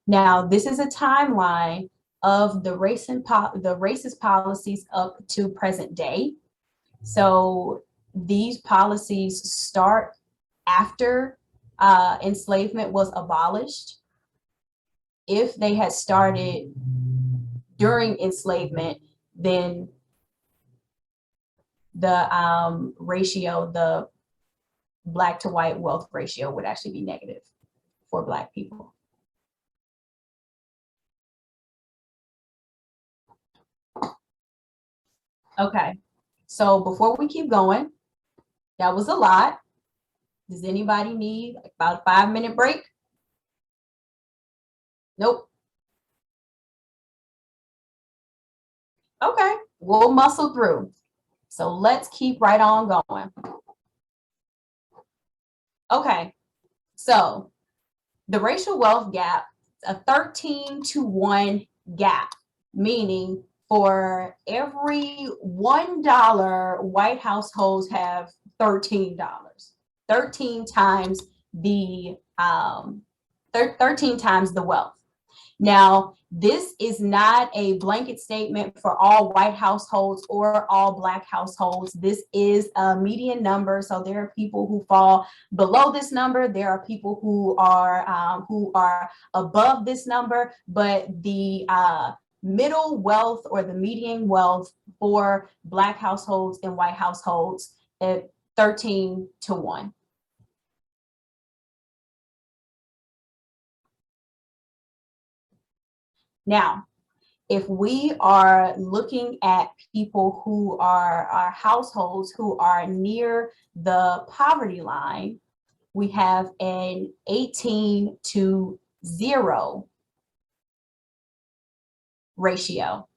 Now, this is a timeline of the racist policies up to present day. So these policies start after enslavement was abolished. If they had started during enslavement, then the ratio, the Black to white wealth ratio would actually be negative for Black people. Okay, so before we keep going, that was a lot. Does anybody need about a 5-minute break? Nope. Okay, we'll muscle through. So let's keep right on going. Okay, so the racial wealth gap, a 13-to-1 gap, meaning for every $1, white households have $13. 13 times the 13 times the wealth. Now, this is not a blanket statement for all white households or all Black households. This is a median number. So there are people who fall below this number. There are people who are above this number, but the middle wealth or the median wealth for Black households and white households at 13-to-1. Now, if we are looking at people who are our households who are near the poverty line, we have an 18-to-0 ratio.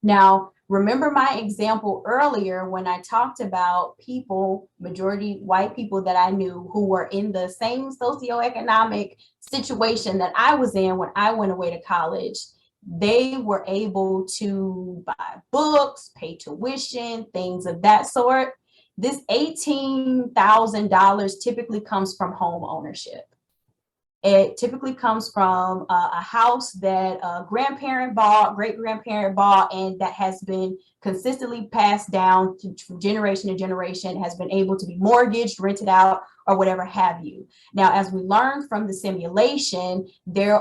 Now, remember my example earlier when I talked about people, majority white people that I knew who were in the same socioeconomic situation that I was in when I went away to college. They were able to buy books, pay tuition, things of that sort. This $18,000 typically comes from home ownership. It typically comes from a house that a grandparent bought, great-grandparent bought, and that has been consistently passed down from generation to generation, has been able to be mortgaged, rented out, or whatever have you. Now, as we learned from the simulation, there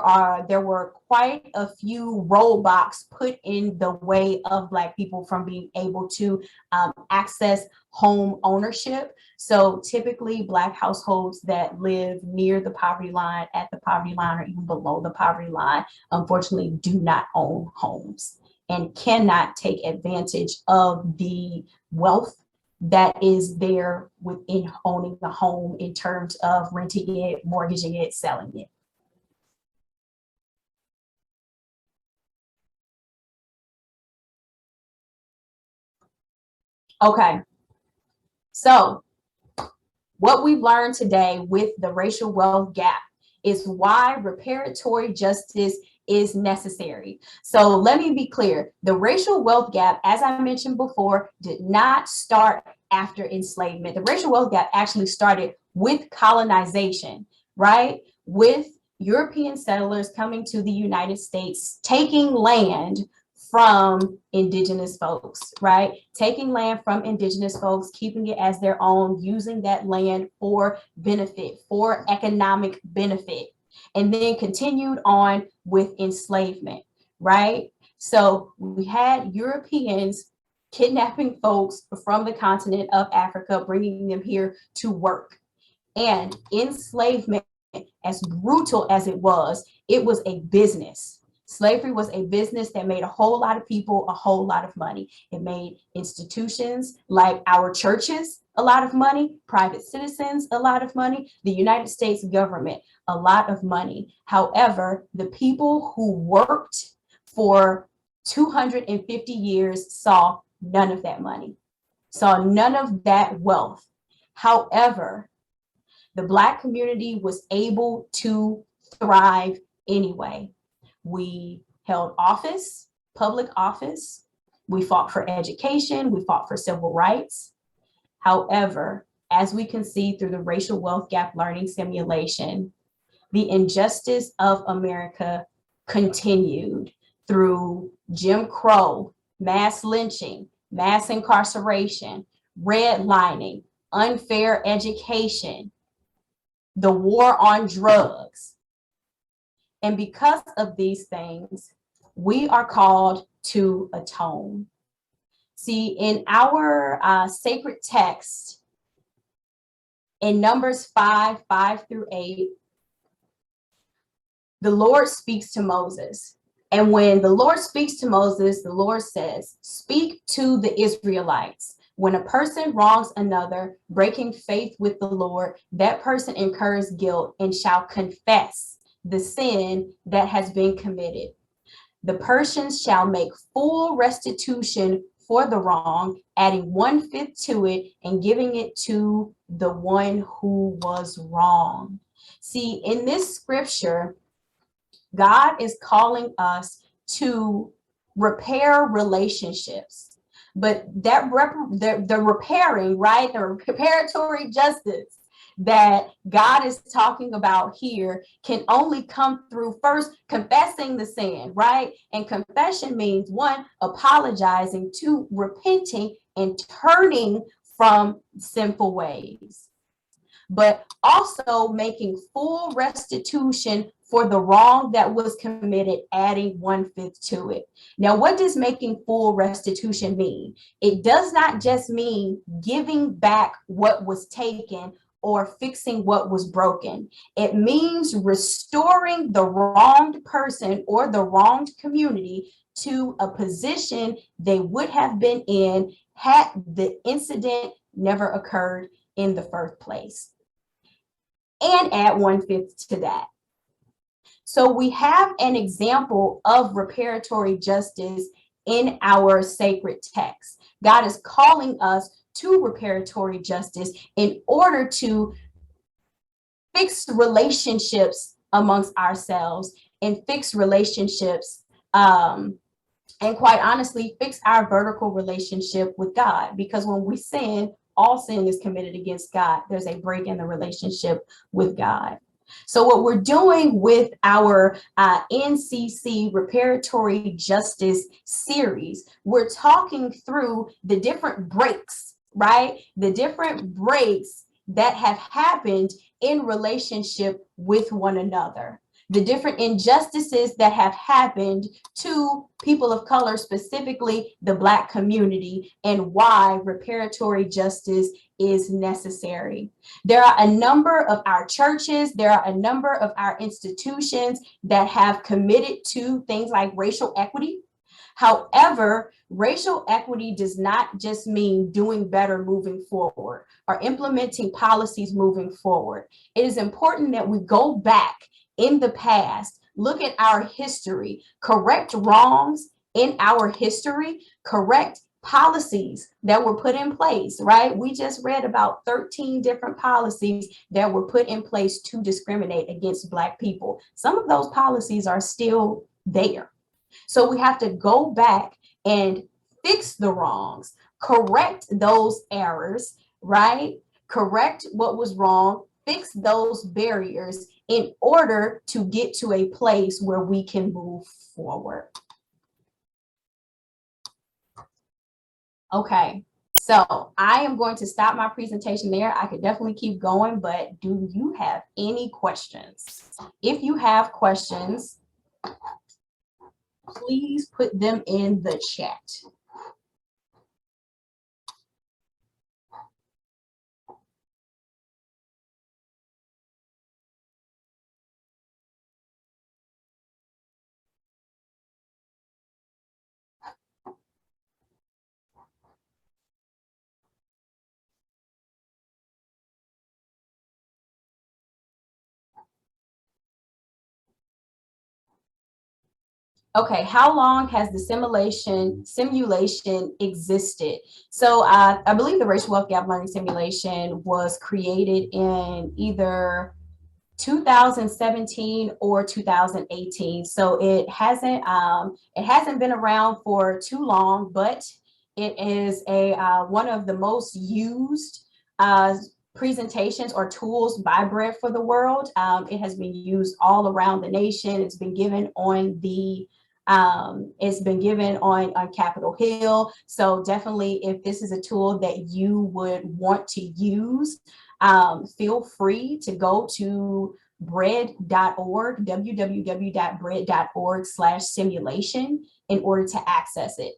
were quite a few roadblocks put in the way of Black people from being able to access home ownership. So typically Black households that live near the poverty line, at the poverty line, or even below the poverty line, unfortunately do not own homes and cannot take advantage of the wealth that is there within owning a home in terms of renting it, mortgaging it, selling it. Okay, so what we've learned today with the racial wealth gap is why reparatory justice is necessary. So let me be clear. The racial wealth gap, as I mentioned before, did not start after enslavement. The racial wealth gap actually started with colonization, right? With European settlers coming to the United States, taking land from indigenous folks, right? Taking land from indigenous folks, keeping it as their own, using that land for benefit, for economic benefit, and then continued on with enslavement, right? So we had Europeans kidnapping folks from the continent of Africa, bringing them here to work. And enslavement, as brutal as it was a business. Slavery was a business that made a whole lot of people a whole lot of money. It made institutions like our churches a lot of money, private citizens a lot of money, the United States government a lot of money. However, the people who worked for 250 years saw none of that money, saw none of that wealth. However, the Black community was able to thrive anyway. We held office, public office. We fought for education. We fought for civil rights. However, as we can see through the racial wealth gap learning simulation, the injustice of America continued through Jim Crow, mass lynching, mass incarceration, redlining, unfair education, the war on drugs. And because of these things, we are called to atone. See, in our sacred text, in Numbers 5:5-8, the Lord speaks to Moses. And when the Lord speaks to Moses, the Lord says, speak to the Israelites. When a person wrongs another, breaking faith with the Lord, that person incurs guilt and shall confess the sin that has been committed. The person shall make full restitution for the wrong, adding 1/5 to it and giving it to the one who was wrong. See, in this scripture, God is calling us to repair relationships, but that the repairing, right, the reparatory justice that God is talking about here can only come through first confessing the sin, right? And confession means, one, apologizing, two, repenting and turning from sinful ways, but also making full restitution for the wrong that was committed, adding 1/5 to it. Now, what does making full restitution mean? It does not just mean giving back what was taken or fixing what was broken. It means restoring the wronged person or the wronged community to a position they would have been in had the incident never occurred in the first place. And add 1/5 to that. So we have an example of reparatory justice in our sacred text. God is calling us to reparatory justice in order to fix relationships amongst ourselves and fix relationships, and quite honestly, fix our vertical relationship with God. Because when we sin, all sin is committed against God. There's a break in the relationship with God. So what we're doing with our NCC Reparatory Justice series, we're talking through the different breaks, right? The different breaks that have happened in relationship with one another. The different injustices that have happened to people of color, specifically the Black community, and why reparatory justice is necessary. There are a number of our churches, there are a number of our institutions that have committed to things like racial equity. However, racial equity does not just mean doing better moving forward or implementing policies moving forward. It is important that we go back in the past, look at our history, correct wrongs in our history, correct policies that were put in place, right? We just read about 13 different policies that were put in place to discriminate against Black people. Some of those policies are still there. So we have to go back and fix the wrongs, correct those errors, right? Correct what was wrong, fix those barriers in order to get to a place where we can move forward. Okay, so I am going to stop my presentation there. I could definitely keep going, but do you have any questions? If you have questions, please put them in the chat. Okay, how long has the simulation existed? So I believe the racial wealth gap learning simulation was created in either 2017 or 2018. So it hasn't been around for too long, but it is one of the most used presentations or tools by Bread for the World. It has been used all around the nation. It's been given on Capitol Hill. So definitely, if this is a tool that you would want to use, feel free to go to bread.org, www.bread.org/simulation in order to access it.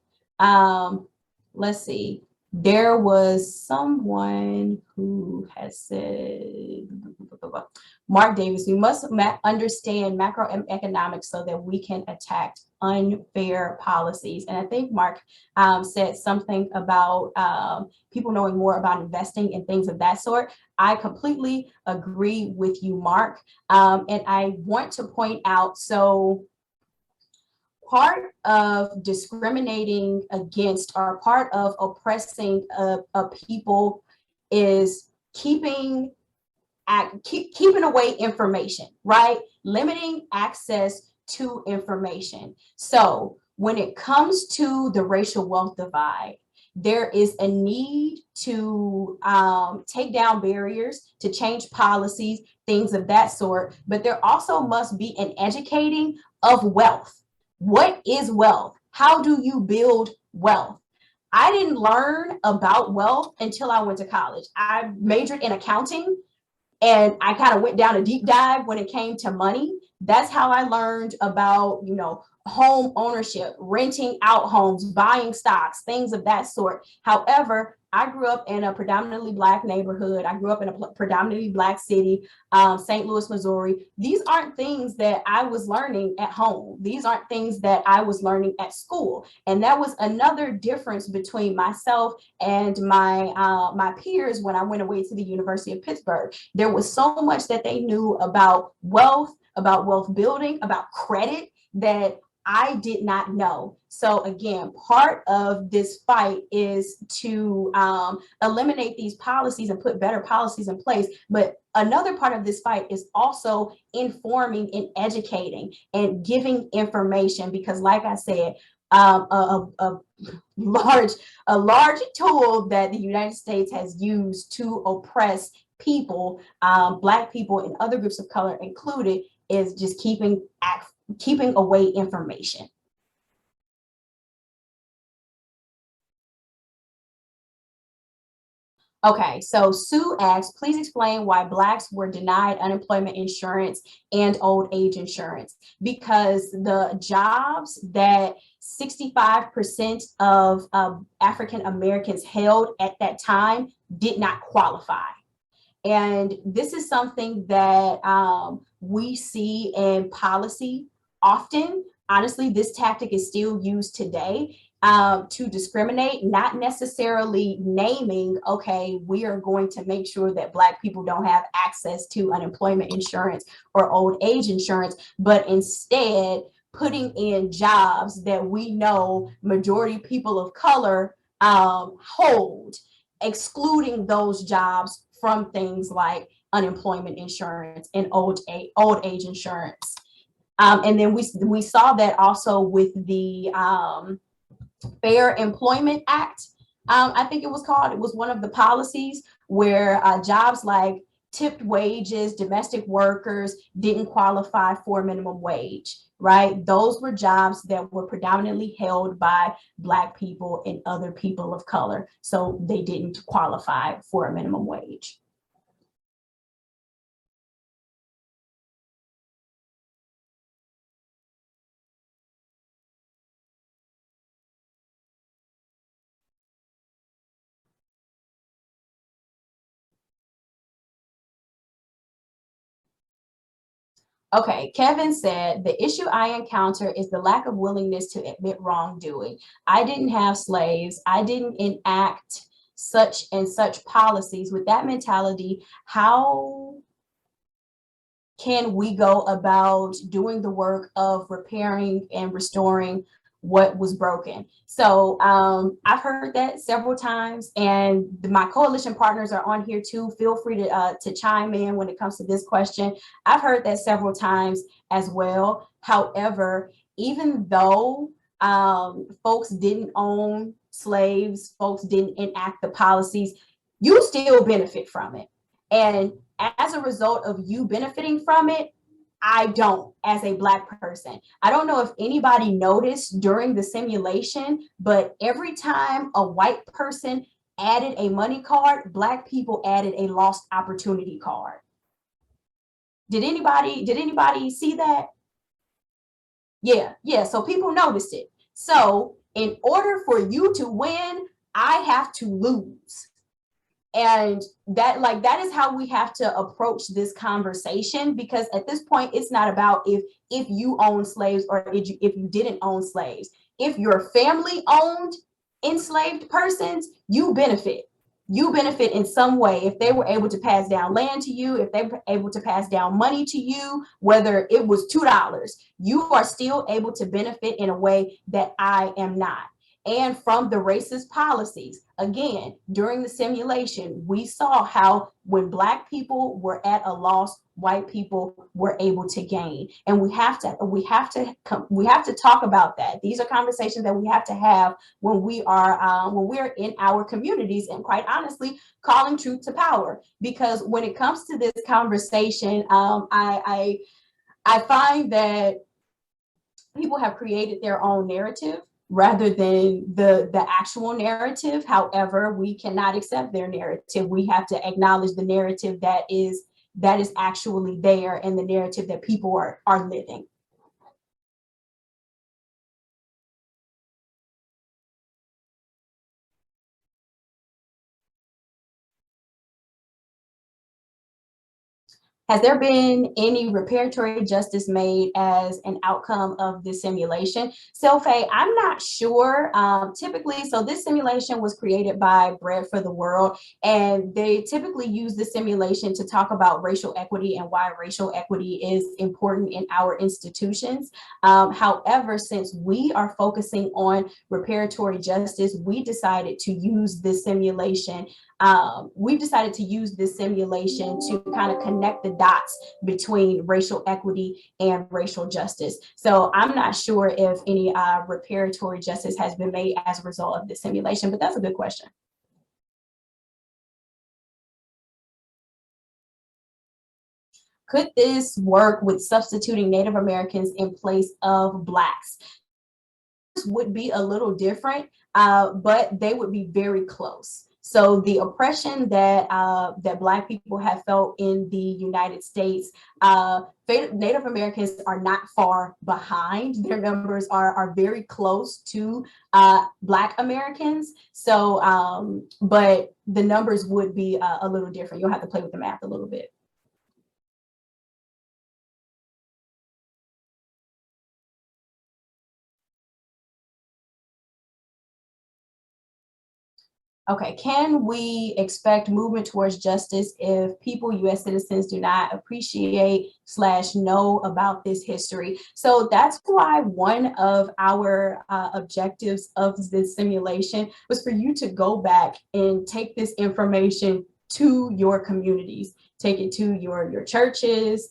Let's see. There was someone who has said, Mark Davis, we must understand macroeconomics so that we can attack unfair policies. And I think Mark said something about people knowing more about investing and things of that sort. I completely agree with you, Mark. And I want to point out, so part of discriminating against or part of oppressing a people is keeping away information, right? Limiting access to information. So when it comes to the racial wealth divide, there is a need to take down barriers, to change policies, things of that sort, but there also must be an educating of wealth. What is wealth? How do you build wealth? I didn't learn about wealth until I went to college. I majored in accounting, and I kind of went down a deep dive when it came to money. That's how I learned about, home ownership, renting out homes, buying stocks, things of that sort. However, I grew up in a predominantly Black neighborhood. I grew up in a predominantly Black city, St. Louis, Missouri. These aren't things that I was learning at home. These aren't things that I was learning at school. And that was another difference between myself and my peers when I went away to the University of Pittsburgh. There was so much that they knew about wealth building, about credit, that I did not know. So again, part of this fight is to eliminate these policies and put better policies in place. But another part of this fight is also informing and educating and giving information, because like I said, a large tool that the United States has used to oppress people, Black people and other groups of color included, is just keeping away information. Okay, so Sue asks, please explain why Blacks were denied unemployment insurance and old age insurance. Because the jobs that 65% of African Americans held at that time did not qualify. And this is something that we see in policy often. Honestly, this tactic is still used today to discriminate, not necessarily naming, okay, we are going to make sure that Black people don't have access to unemployment insurance or old age insurance, but instead putting in jobs that we know majority people of color hold, excluding those jobs from things like unemployment insurance and old age insurance. And then we saw that also with the Fair Employment Act, I think it was called. It was one of the policies where jobs like tipped wages, domestic workers didn't qualify for minimum wage, right? Those were jobs that were predominantly held by Black people and other people of color. So they didn't qualify for a minimum wage. Okay, Kevin said, the issue I encounter is the lack of willingness to admit wrongdoing. I didn't have slaves. I didn't enact such and such policies. With that mentality, how can we go about doing the work of repairing and restoring what was broken? So I've heard that several times, and my coalition partners are on here too. Feel free to chime in when it comes to this question. I've heard that several times as well. However, even though folks didn't own slaves, folks didn't enact the policies, you still benefit from it. And as a result of you benefiting from it, I don't, as a Black person. I don't know if anybody noticed during the simulation, but every time a white person added a money card, Black people added a lost opportunity card. Did anybody see that? Yeah, so people noticed it. So in order for you to win, I have to lose. And that is how we have to approach this conversation, because at this point, it's not about if you own slaves or if you didn't own slaves. If your family owned enslaved persons, you benefit. You benefit in some way. If they were able to pass down land to you, if they were able to pass down money to you, whether it was $2, you are still able to benefit in a way that I am not. And from the racist policies, again, during the simulation, we saw how when Black people were at a loss, white people were able to gain. And we have to talk about that. These are conversations that we have to have when we're in our communities, and quite honestly, calling truth to power. Because when it comes to this conversation, I find that people have created their own narrative rather than the actual narrative. However, we cannot accept their narrative. We have to acknowledge the narrative that is actually there, and the narrative that people are living. Has there been any reparatory justice made as an outcome of this simulation? So, Faye, I'm not sure. Typically, so this simulation was created by Bread for the World, and they typically use the simulation to talk about racial equity and why racial equity is important in our institutions. However, since we are focusing on reparatory justice, we decided to use this simulation. To kind of connect the dots between racial equity and racial justice. So I'm not sure if any reparatory justice has been made as a result of this simulation, but that's a good question. Could this work with substituting Native Americans in place of Blacks? This would be a little different, but they would be very close. So the oppression that Black people have felt in the United States, Native Americans are not far behind. Their numbers are very close to Black Americans. So, but the numbers would be a little different. You'll have to play with the math a little bit. Okay, can we expect movement towards justice if people, US citizens, do not appreciate / know about this history? So that's why one of our objectives of this simulation was for you to go back and take this information to your communities, take it to your churches,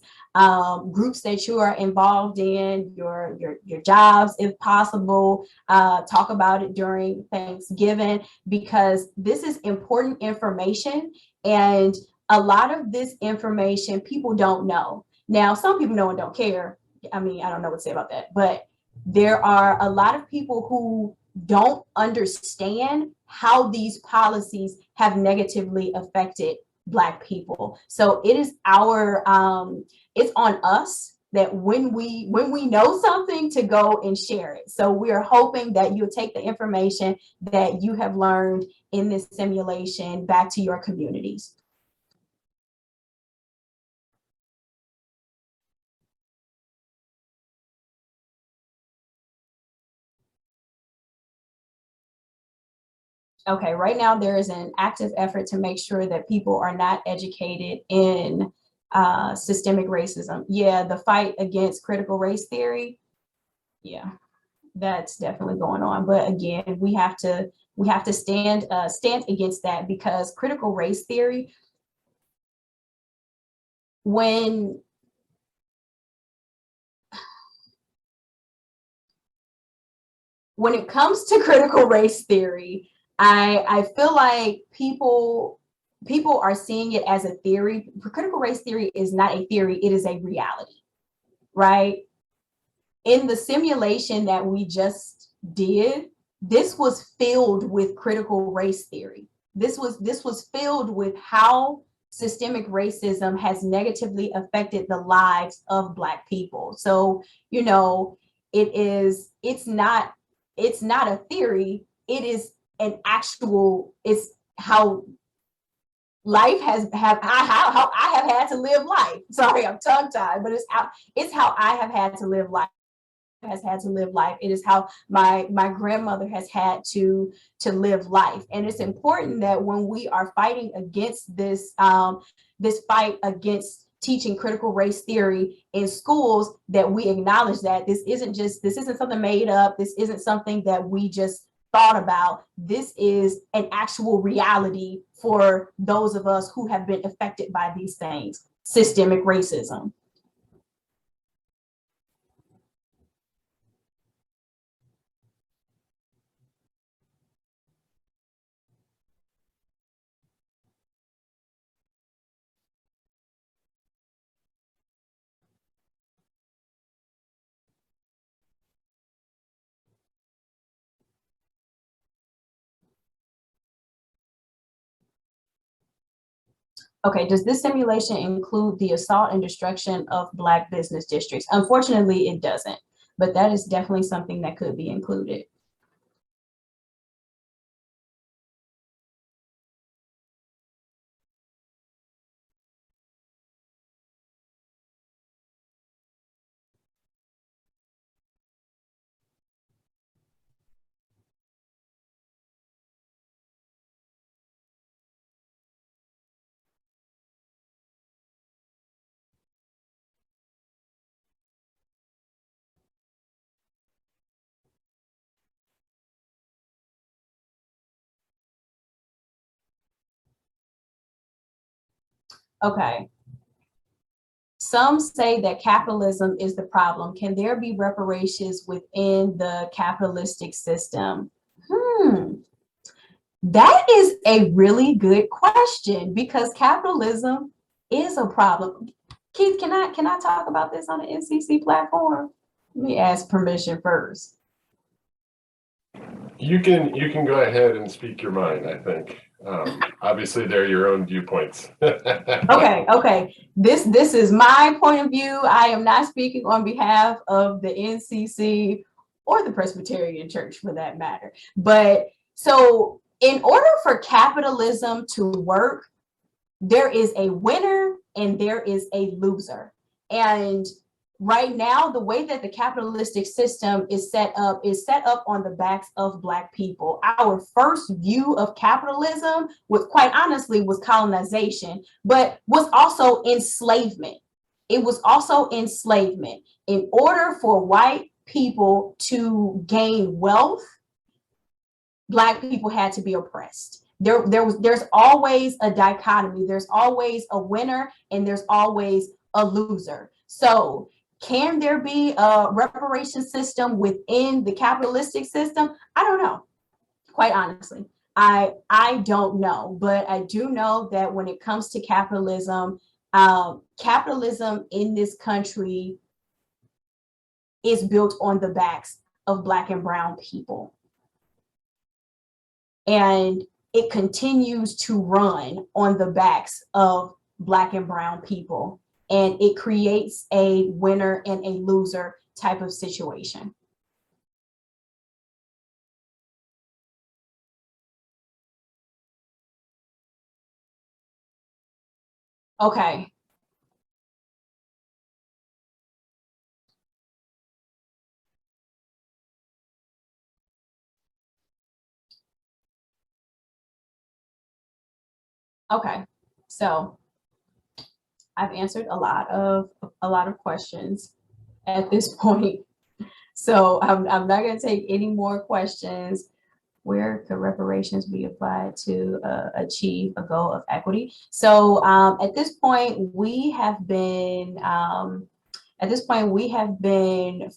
groups that you are involved in, your jobs, if possible. Talk about it during Thanksgiving, because this is important information, and a lot of this information people don't know. Now, some people know and don't care. I mean, I don't know what to say about that, but there are a lot of people who don't understand how these policies have negatively affected Black people. So it is it's on us that when we know something, to go and share it. So we are hoping that you'll take the information that you have learned in this simulation back to your communities. Okay, right now there is an active effort to make sure that people are not educated in systemic racism. Yeah, the fight against critical race theory. Yeah, that's definitely going on. But again, we have to stand against that, because critical race theory, when it comes to critical race theory, I feel like people are seeing it as a theory. Critical race theory is not a theory, it is a reality, right? In the simulation that we just did, this was filled with critical race theory. This was filled with how systemic racism has negatively affected the lives of Black people. So, you know, it's not a theory, it is an actual, it's how life how I have had to live life. Sorry, I'm tongue-tied, but it's how I have had to live life. It is how my grandmother has had to live life. And it's important that when we are fighting against this fight against teaching critical race theory in schools, that we acknowledge that this isn't something made up. This isn't something that we just thought about. This is an actual reality for those of us who have been affected by these things, systemic racism. Okay, does this simulation include the assault and destruction of Black business districts? Unfortunately, it doesn't, but that is definitely something that could be included. Okay. Some say that capitalism is the problem. Can there be reparations within the capitalistic system? That is a really good question, because capitalism is a problem. Keith, can I talk about this on the NCC platform? Let me ask permission first. You can go ahead and speak your mind, I think. Obviously, they're your own viewpoints. Okay. This is my point of view. I am not speaking on behalf of the NCC or the Presbyterian Church, for that matter. But so, in order for capitalism to work, there is a winner and there is a loser. And right now, the way that the capitalistic system is set up on the backs of Black people. Our first view of capitalism was, quite honestly, was colonization, but was also enslavement. It was also enslavement. In order for white people to gain wealth, Black people had to be oppressed. There's always a dichotomy. There's always a winner and there's always a loser. So can there be a reparation system within the capitalistic system? I don't know. Quite honestly, I don't know, but I do know that when it comes to capitalism, capitalism in this country is built on the backs of Black and brown people. And it continues to run on the backs of Black and brown people. And it creates a winner and a loser type of situation. Okay. Okay, so I've answered a lot of questions at this point. So I'm not going to take any more questions. Where could reparations be applied to achieve a goal of equity? So at this point, we have been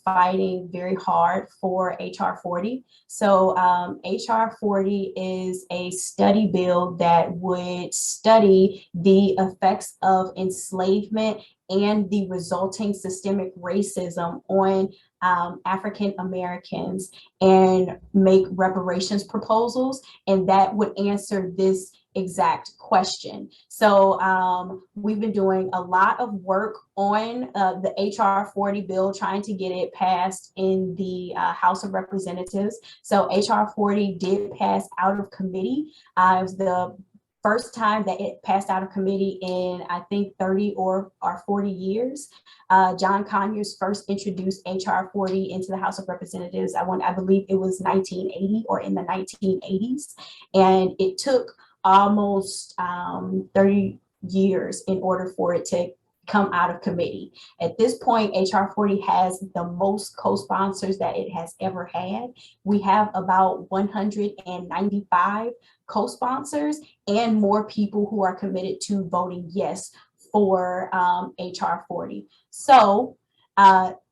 fighting very hard for HR 40. So HR 40 is a study bill that would study the effects of enslavement and the resulting systemic racism on African Americans and make reparations proposals, and that would answer this exact question. So we've been doing a lot of work on the HR 40 bill, trying to get it passed in the House of Representatives. So HR 40 did pass out of committee. It was the first time that it passed out of committee in, I think, 30 or 40 years. John Conyers first introduced HR 40 into the House of Representatives. I believe it was 1980 or in the 1980s. And it took almost 30 years in order for it to come out of committee. At this point, HR 40 has the most co-sponsors that it has ever had. We have about 195 co-sponsors and more people who are committed to voting yes for HR 40. So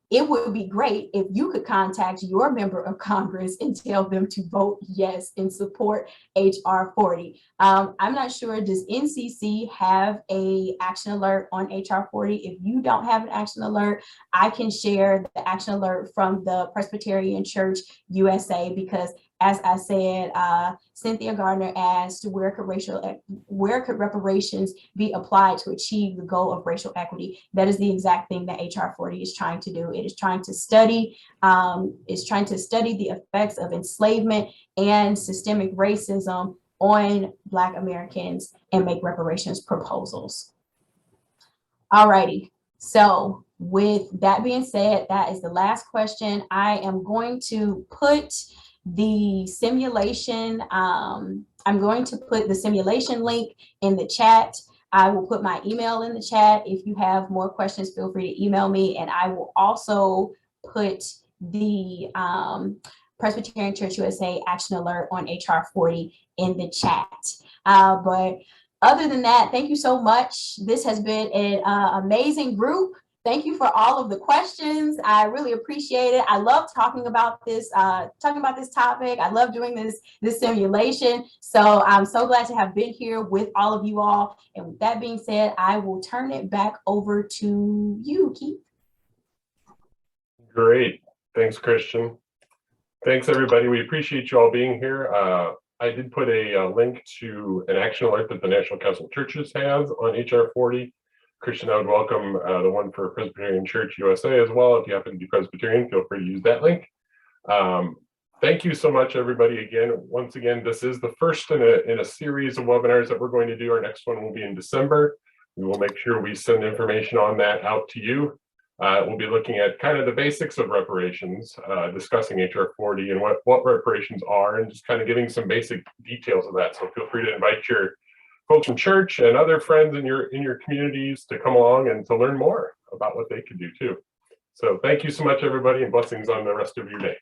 it would be great if you could contact your member of Congress and tell them to vote yes and support HR 40. I'm not sure, does NCC have an action alert on HR 40? If you don't have an action alert, I can share the action alert from the Presbyterian Church USA, because as I said, Cynthia Gardner asked, where could reparations be applied to achieve the goal of racial equity? That is the exact thing that HR 40 is trying to do. It is trying to study, the effects of enslavement and systemic racism on Black Americans and make reparations proposals. All righty. So with that being said, that is the last question. I am going to put the simulation, I'm going to put the simulation link in the chat. I will put my email in the chat. If you have more questions, feel free to email me, and I will also put the Presbyterian Church USA action alert on HR 40 in the chat. But other than that, thank you so much. This has been an amazing group. Thank you for all of the questions. I really appreciate it. I love talking about this topic. I love doing this simulation. So I'm so glad to have been here with all of you all. And with that being said, I will turn it back over to you, Keith. Great. Thanks, Christian. Thanks, everybody. We appreciate you all being here. I did put a link to an action alert that the National Council of Churches has on HR 40. Christian, I would welcome the one for Presbyterian Church USA as well. If you happen to be Presbyterian, feel free to use that link. Thank you so much, everybody. Again, once again, this is the first in a series of webinars that we're going to do. Our next one will be in December. We will make sure we send information on that out to you. We'll be looking at kind of the basics of reparations, discussing HR 40 and what reparations are, and just kind of giving some basic details of that. So feel free to invite your folks from church and other friends in your communities to come along and to learn more about what they could do too. So thank you so much, everybody, and blessings on the rest of your day.